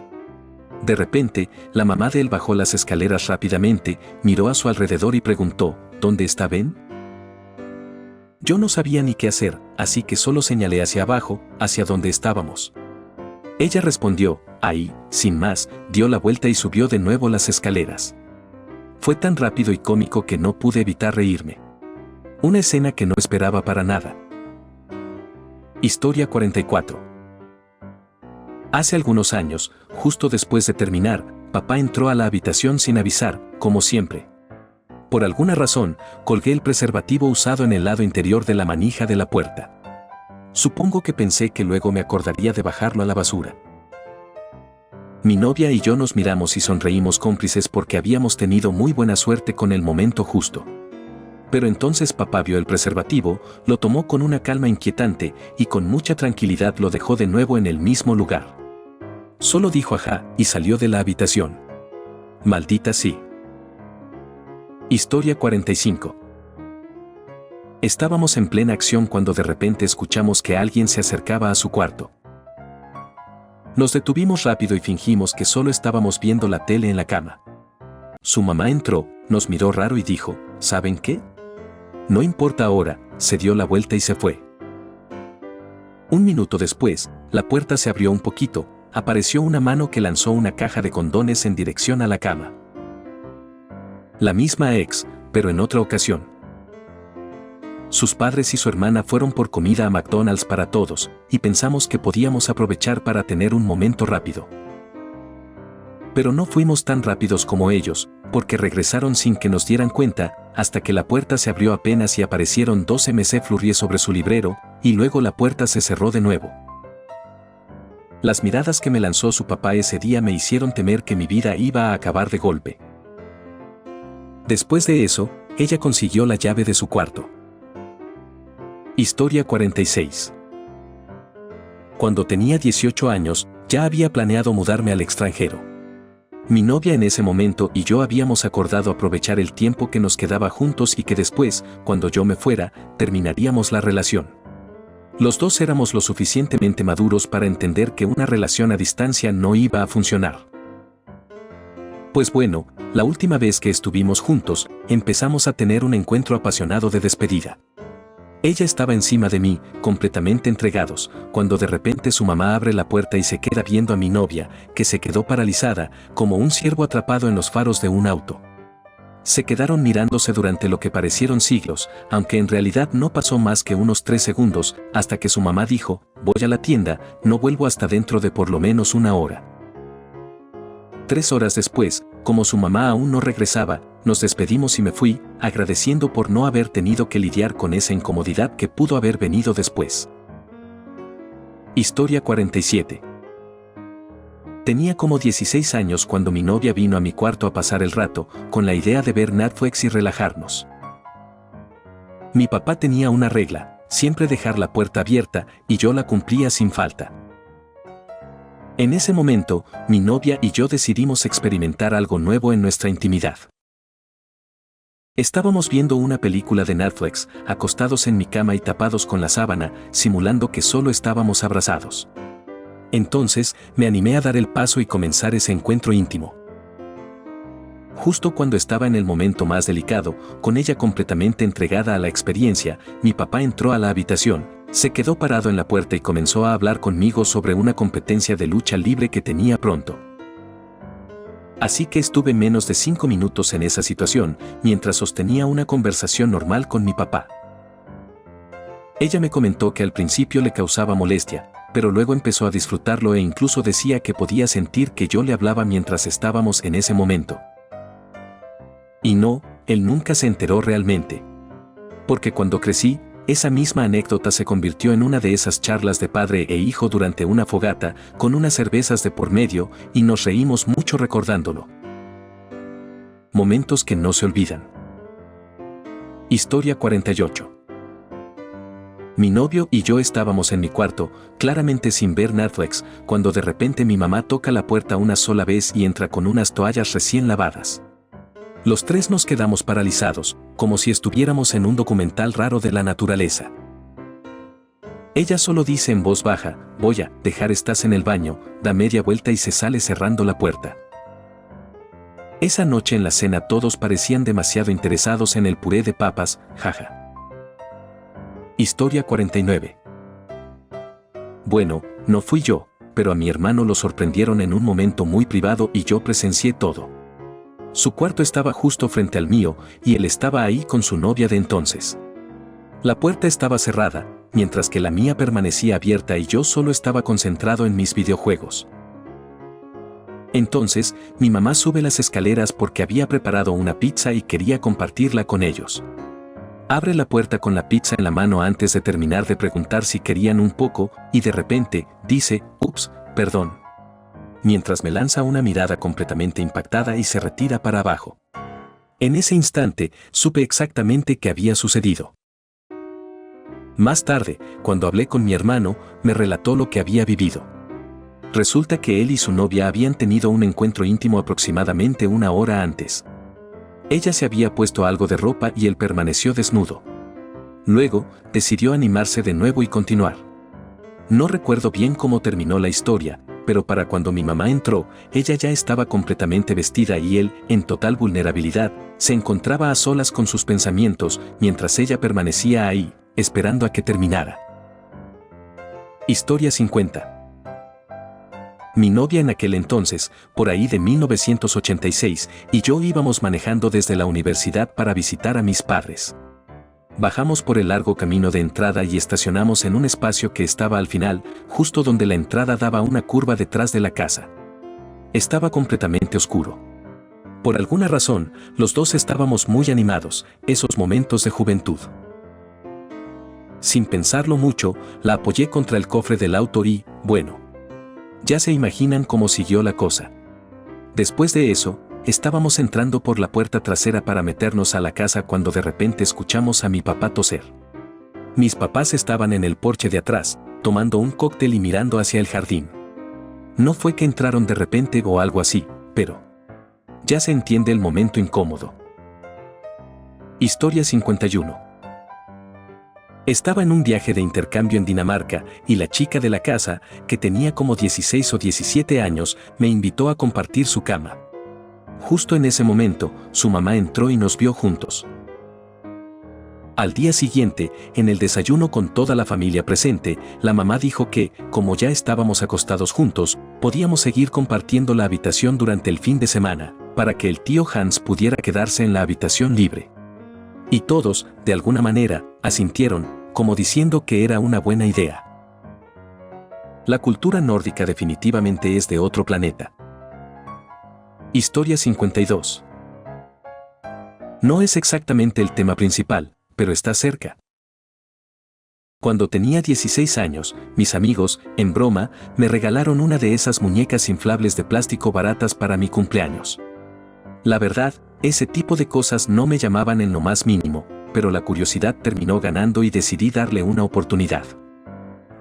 De repente, la mamá de él bajó las escaleras rápidamente, miró a su alrededor y preguntó, ¿dónde está Ben? Yo no sabía ni qué hacer, así que solo señalé hacia abajo, hacia donde estábamos. Ella respondió, ahí, sin más, dio la vuelta y subió de nuevo las escaleras. Fue tan rápido y cómico que no pude evitar reírme. Una escena que no esperaba para nada. Historia 44. Hace algunos años, justo después de terminar, papá entró a la habitación sin avisar, como siempre. Por alguna razón, colgué el preservativo usado en el lado interior de la manija de la puerta. Supongo que pensé que luego me acordaría de bajarlo a la basura. Mi novia y yo nos miramos y sonreímos cómplices porque habíamos tenido muy buena suerte con el momento justo. Pero entonces papá vio el preservativo, lo tomó con una calma inquietante y con mucha tranquilidad lo dejó de nuevo en el mismo lugar. Solo dijo ajá y salió de la habitación. Maldita sí. Historia 45. Estábamos en plena acción cuando de repente escuchamos que alguien se acercaba a su cuarto. Nos detuvimos rápido y fingimos que solo estábamos viendo la tele en la cama. Su mamá entró, nos miró raro y dijo, ¿saben qué? No importa ahora, se dio la vuelta y se fue. Un minuto después, la puerta se abrió un poquito, apareció una mano que lanzó una caja de condones en dirección a la cama. La misma ex, pero en otra ocasión. Sus padres y su hermana fueron por comida a McDonald's para todos, y pensamos que podíamos aprovechar para tener un momento rápido. Pero no fuimos tan rápidos como ellos, porque regresaron sin que nos dieran cuenta, hasta que la puerta se abrió apenas y aparecieron 2 MC Flurries sobre su librero, y luego la puerta se cerró de nuevo. Las miradas que me lanzó su papá ese día me hicieron temer que mi vida iba a acabar de golpe. Después de eso, ella consiguió la llave de su cuarto. Historia 46. Cuando tenía 18 años, ya había planeado mudarme al extranjero. Mi novia en ese momento y yo habíamos acordado aprovechar el tiempo que nos quedaba juntos y que después, cuando yo me fuera, terminaríamos la relación. Los dos éramos lo suficientemente maduros para entender que una relación a distancia no iba a funcionar. Pues bueno, la última vez que estuvimos juntos, empezamos a tener un encuentro apasionado de despedida. Ella estaba encima de mí, completamente entregados, cuando de repente su mamá abre la puerta y se queda viendo a mi novia, que se quedó paralizada, como un ciervo atrapado en los faros de un auto. Se quedaron mirándose durante lo que parecieron siglos, aunque en realidad no pasó más que unos 3 segundos, hasta que su mamá dijo, voy a la tienda, no vuelvo hasta dentro de por lo menos 1 hora. 3 horas después, como su mamá aún no regresaba, nos despedimos y me fui, agradeciendo por no haber tenido que lidiar con esa incomodidad que pudo haber venido después. Historia 47. Tenía como 16 años cuando mi novia vino a mi cuarto a pasar el rato, con la idea de ver Netflix y relajarnos. Mi papá tenía una regla, siempre dejar la puerta abierta, y yo la cumplía sin falta. En ese momento, mi novia y yo decidimos experimentar algo nuevo en nuestra intimidad. Estábamos viendo una película de Netflix, acostados en mi cama y tapados con la sábana, simulando que solo estábamos abrazados. Entonces, me animé a dar el paso y comenzar ese encuentro íntimo. Justo cuando estaba en el momento más delicado, con ella completamente entregada a la experiencia, mi papá entró a la habitación, se quedó parado en la puerta y comenzó a hablar conmigo sobre una competencia de lucha libre que tenía pronto. Así que estuve menos de 5 minutos en esa situación, mientras sostenía una conversación normal con mi papá. Ella me comentó que al principio le causaba molestia, pero luego empezó a disfrutarlo e incluso decía que podía sentir que yo le hablaba mientras estábamos en ese momento. Y no, él nunca se enteró realmente. Porque cuando crecí, esa misma anécdota se convirtió en una de esas charlas de padre e hijo durante una fogata, con unas cervezas de por medio, y nos reímos mucho recordándolo. Momentos que no se olvidan. Historia 48. Mi novio y yo estábamos en mi cuarto, claramente sin ver Netflix, cuando de repente mi mamá toca la puerta una sola vez y entra con unas toallas recién lavadas. Los tres nos quedamos paralizados, como si estuviéramos en un documental raro de la naturaleza. Ella solo dice en voz baja, voy a dejar, estás en el baño, da media vuelta y se sale cerrando la puerta. Esa noche en la cena todos parecían demasiado interesados en el puré de papas, jaja. Historia 49. Bueno, no fui yo, pero a mi hermano lo sorprendieron en un momento muy privado y yo presencié todo. Su cuarto estaba justo frente al mío, y él estaba ahí con su novia de entonces. La puerta estaba cerrada, mientras que la mía permanecía abierta y yo solo estaba concentrado en mis videojuegos. Entonces, mi mamá sube las escaleras porque había preparado una pizza y quería compartirla con ellos. Abre la puerta con la pizza en la mano antes de terminar de preguntar si querían un poco, y de repente, dice, «Ups, perdón», mientras me lanza una mirada completamente impactada y se retira para abajo. En ese instante, supe exactamente qué había sucedido. Más tarde, cuando hablé con mi hermano, me relató lo que había vivido. Resulta que él y su novia habían tenido un encuentro íntimo aproximadamente una hora antes. Ella se había puesto algo de ropa y él permaneció desnudo. Luego, decidió animarse de nuevo y continuar. No recuerdo bien cómo terminó la historia, pero para cuando mi mamá entró, ella ya estaba completamente vestida y él, en total vulnerabilidad, se encontraba a solas con sus pensamientos mientras ella permanecía ahí, esperando a que terminara. Historia 50. Mi novia en aquel entonces, por ahí de 1986, y yo íbamos manejando desde la universidad para visitar a mis padres. Bajamos por el largo camino de entrada y estacionamos en un espacio que estaba al final, justo donde la entrada daba una curva detrás de la casa. Estaba completamente oscuro. Por alguna razón, los dos estábamos muy animados, esos momentos de juventud. Sin pensarlo mucho, la apoyé contra el cofre del auto y, bueno, ya se imaginan cómo siguió la cosa. Después de eso, estábamos entrando por la puerta trasera para meternos a la casa cuando de repente escuchamos a mi papá toser. Mis papás estaban en el porche de atrás, tomando un cóctel y mirando hacia el jardín. No fue que entraron de repente o algo así, pero ya se entiende el momento incómodo. Historia 51. Estaba en un viaje de intercambio en Dinamarca y la chica de la casa, que tenía como 16 o 17 años, me invitó a compartir su cama. Justo en ese momento, su mamá entró y nos vio juntos. Al día siguiente, en el desayuno con toda la familia presente, la mamá dijo que, como ya estábamos acostados juntos, podíamos seguir compartiendo la habitación durante el fin de semana, para que el tío Hans pudiera quedarse en la habitación libre. Y todos, de alguna manera, asintieron, como diciendo que era una buena idea. La cultura nórdica definitivamente es de otro planeta. Historia 52. No es exactamente el tema principal, pero está cerca. Cuando tenía 16 años, mis amigos, en broma, me regalaron una de esas muñecas inflables de plástico baratas para mi cumpleaños. La verdad, ese tipo de cosas no me llamaban en lo más mínimo, pero la curiosidad terminó ganando y decidí darle una oportunidad.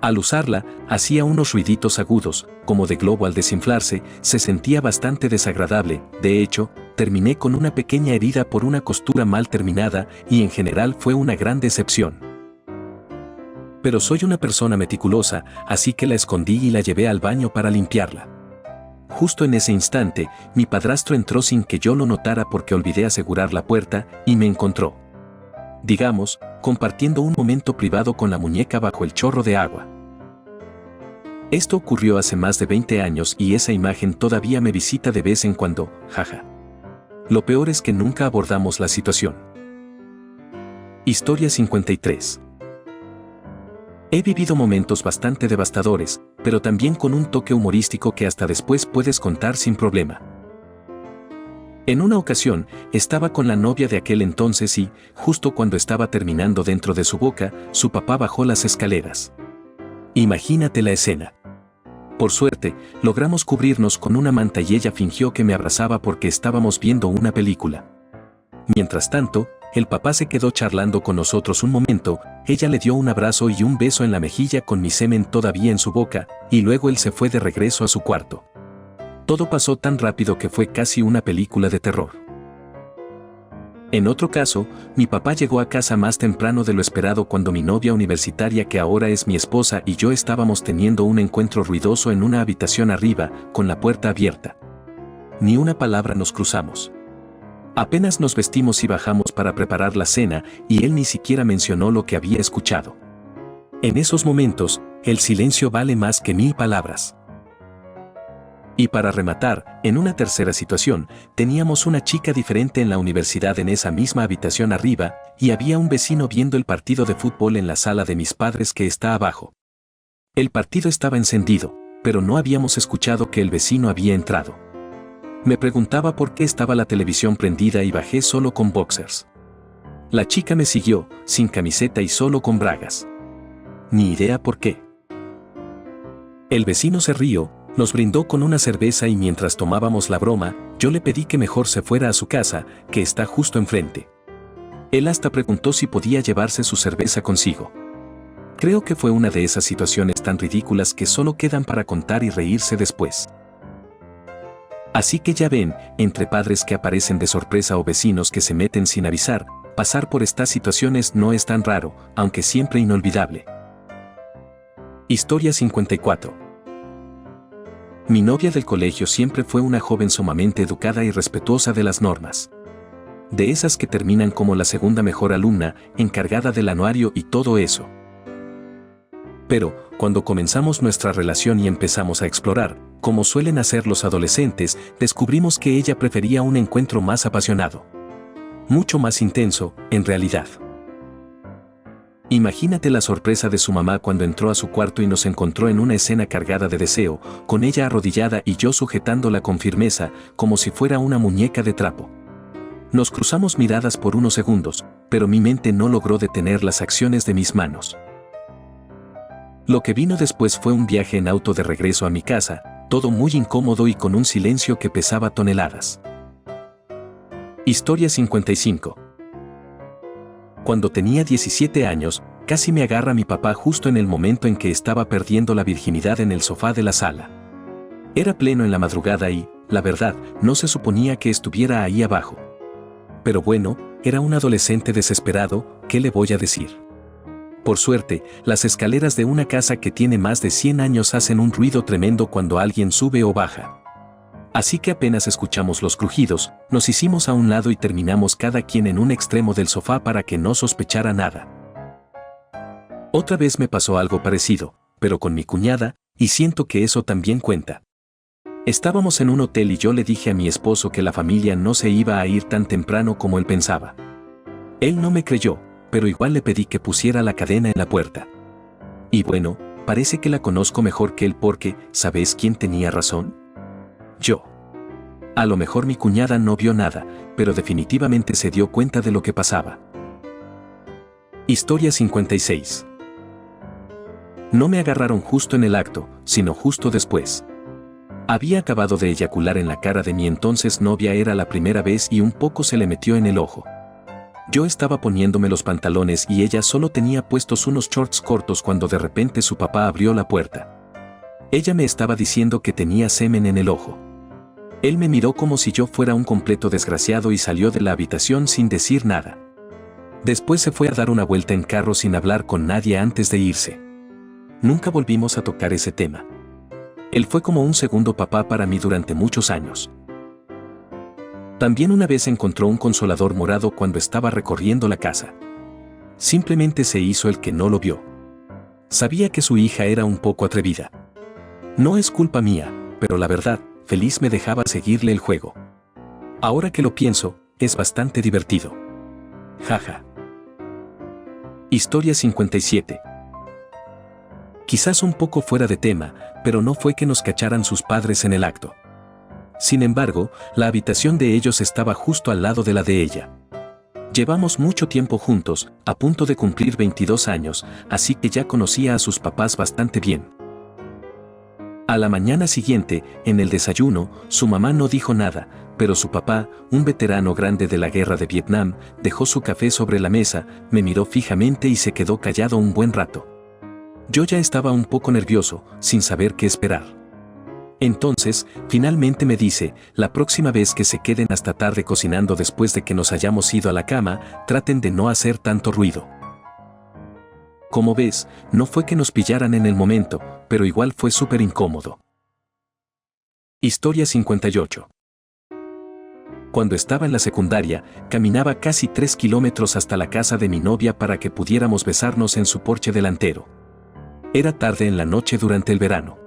Al usarla, hacía unos ruiditos agudos, como de globo al desinflarse, se sentía bastante desagradable, de hecho, terminé con una pequeña herida por una costura mal terminada y en general fue una gran decepción. Pero soy una persona meticulosa, así que la escondí y la llevé al baño para limpiarla. Justo en ese instante, mi padrastro entró sin que yo lo notara porque olvidé asegurar la puerta y me encontró. Digamos, compartiendo un momento privado con la muñeca bajo el chorro de agua. Esto ocurrió hace más de 20 años y esa imagen todavía me visita de vez en cuando, jaja. Lo peor es que nunca abordamos la situación. Historia 53. He vivido momentos bastante devastadores, pero también con un toque humorístico que hasta después puedes contar sin problema. En una ocasión, estaba con la novia de aquel entonces y, justo cuando estaba terminando dentro de su boca, su papá bajó las escaleras. Imagínate la escena. Por suerte, logramos cubrirnos con una manta y ella fingió que me abrazaba porque estábamos viendo una película. Mientras tanto, el papá se quedó charlando con nosotros un momento, ella le dio un abrazo y un beso en la mejilla con mi semen todavía en su boca, y luego él se fue de regreso a su cuarto. Todo pasó tan rápido que fue casi una película de terror. En otro caso, mi papá llegó a casa más temprano de lo esperado cuando mi novia universitaria, que ahora es mi esposa, y yo estábamos teniendo un encuentro ruidoso en una habitación arriba, con la puerta abierta. Ni una palabra nos cruzamos. Apenas nos vestimos y bajamos para preparar la cena, y él ni siquiera mencionó lo que había escuchado. En esos momentos, el silencio vale más que 1000 palabras. Y para rematar, en una tercera situación, teníamos una chica diferente en la universidad en esa misma habitación arriba, y había un vecino viendo el partido de fútbol en la sala de mis padres que está abajo. El partido estaba encendido, pero no habíamos escuchado que el vecino había entrado. Me preguntaba por qué estaba la televisión prendida y bajé solo con boxers. La chica me siguió, sin camiseta y solo con bragas. Ni idea por qué. El vecino se rió, nos brindó con una cerveza y mientras tomábamos la broma, yo le pedí que mejor se fuera a su casa, que está justo enfrente. Él hasta preguntó si podía llevarse su cerveza consigo. Creo que fue una de esas situaciones tan ridículas que solo quedan para contar y reírse después. Así que ya ven, entre padres que aparecen de sorpresa o vecinos que se meten sin avisar, pasar por estas situaciones no es tan raro, aunque siempre inolvidable. Historia 54. Mi novia del colegio siempre fue una joven sumamente educada y respetuosa de las normas. De esas que terminan como la segunda mejor alumna, encargada del anuario y todo eso. Pero, cuando comenzamos nuestra relación y empezamos a explorar, como suelen hacer los adolescentes, descubrimos que ella prefería un encuentro más apasionado. Mucho más intenso, en realidad. Imagínate la sorpresa de su mamá cuando entró a su cuarto y nos encontró en una escena cargada de deseo, con ella arrodillada y yo sujetándola con firmeza, como si fuera una muñeca de trapo. Nos cruzamos miradas por unos segundos, pero mi mente no logró detener las acciones de mis manos. Lo que vino después fue un viaje en auto de regreso a mi casa, todo muy incómodo y con un silencio que pesaba toneladas. Historia 55. Cuando tenía 17 años, casi me agarra mi papá justo en el momento en que estaba perdiendo la virginidad en el sofá de la sala. Era pleno en la madrugada y, la verdad, no se suponía que estuviera ahí abajo. Pero bueno, era un adolescente desesperado, ¿qué le voy a decir? Por suerte, las escaleras de una casa que tiene más de 100 años hacen un ruido tremendo cuando alguien sube o baja. Así que apenas escuchamos los crujidos, nos hicimos a un lado y terminamos cada quien en un extremo del sofá para que no sospechara nada. Otra vez me pasó algo parecido, pero con mi cuñada, y siento que eso también cuenta. Estábamos en un hotel y yo le dije a mi esposo que la familia no se iba a ir tan temprano como él pensaba. Él no me creyó, pero igual le pedí que pusiera la cadena en la puerta. Y bueno, parece que la conozco mejor que él porque, ¿sabes quién tenía razón? Yo. A lo mejor mi cuñada no vio nada, pero definitivamente se dio cuenta de lo que pasaba. Historia 56. No me agarraron justo en el acto, sino justo después. Había acabado de eyacular en la cara de mi entonces novia, era la primera vez y un poco se le metió en el ojo. Yo estaba poniéndome los pantalones y ella solo tenía puestos unos shorts cortos cuando de repente su papá abrió la puerta. Ella me estaba diciendo que tenía semen en el ojo. Él me miró como si yo fuera un completo desgraciado y salió de la habitación sin decir nada. Después se fue a dar una vuelta en carro sin hablar con nadie antes de irse. Nunca volvimos a tocar ese tema. Él fue como un segundo papá para mí durante muchos años. También una vez encontró un consolador morado cuando estaba recorriendo la casa. Simplemente se hizo el que no lo vio. Sabía que su hija era un poco atrevida. No es culpa mía, pero la verdad, feliz me dejaba seguirle el juego. Ahora que lo pienso, es bastante divertido. Jaja. Historia 57. Quizás un poco fuera de tema, pero no fue que nos cacharan sus padres en el acto. Sin embargo, la habitación de ellos estaba justo al lado de la de ella. Llevamos mucho tiempo juntos, a punto de cumplir 22 años, así que ya conocía a sus papás bastante bien. A la mañana siguiente, en el desayuno, su mamá no dijo nada, pero su papá, un veterano grande de la guerra de Vietnam, dejó su café sobre la mesa, me miró fijamente y se quedó callado un buen rato. Yo ya estaba un poco nervioso, sin saber qué esperar. Entonces, finalmente me dice, la próxima vez que se queden hasta tarde cocinando después de que nos hayamos ido a la cama, traten de no hacer tanto ruido. Como ves, no fue que nos pillaran en el momento, pero igual fue súper incómodo. Historia 58. Cuando estaba en la secundaria, caminaba casi 3 kilómetros hasta la casa de mi novia para que pudiéramos besarnos en su porche delantero. Era tarde en la noche durante el verano.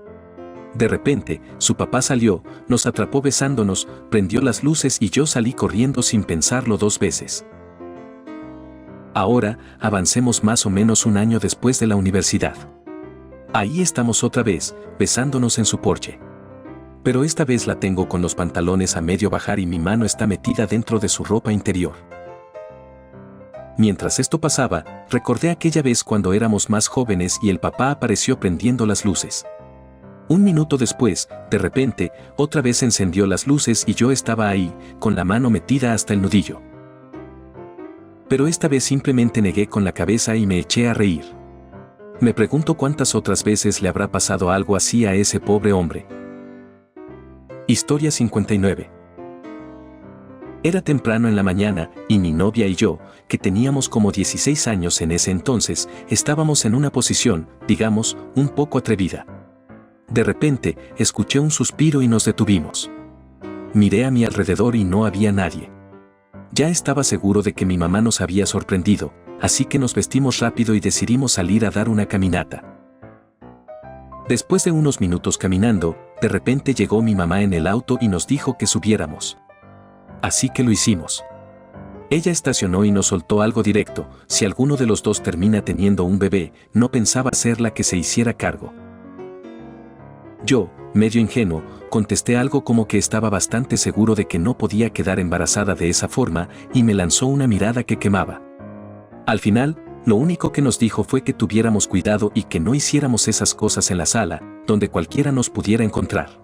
De repente, su papá salió, nos atrapó besándonos, prendió las luces y yo salí corriendo sin pensarlo 2 veces. Ahora, avancemos más o menos un año después de la universidad. Ahí estamos otra vez, besándonos en su porche. Pero esta vez la tengo con los pantalones a medio bajar y mi mano está metida dentro de su ropa interior. Mientras esto pasaba, recordé aquella vez cuando éramos más jóvenes y el papá apareció prendiendo las luces. Un minuto después, de repente, otra vez encendió las luces y yo estaba ahí, con la mano metida hasta el nudillo. Pero esta vez simplemente negué con la cabeza y me eché a reír. Me pregunto cuántas otras veces le habrá pasado algo así a ese pobre hombre. Historia 59. Era temprano en la mañana y mi novia y yo, que teníamos como 16 años en ese entonces, estábamos en una posición, digamos, un poco atrevida. De repente, escuché un suspiro y nos detuvimos. Miré a mi alrededor y no había nadie. Ya estaba seguro de que mi mamá nos había sorprendido, así que nos vestimos rápido y decidimos salir a dar una caminata. Después de unos minutos caminando, de repente llegó mi mamá en el auto y nos dijo que subiéramos. Así que lo hicimos. Ella estacionó y nos soltó algo directo: si alguno de los dos termina teniendo un bebé, no pensaba ser la que se hiciera cargo. Yo, medio ingenuo, contesté algo como que estaba bastante seguro de que no podía quedar embarazada de esa forma, y me lanzó una mirada que quemaba. Al final, lo único que nos dijo fue que tuviéramos cuidado y que no hiciéramos esas cosas en la sala, donde cualquiera nos pudiera encontrar.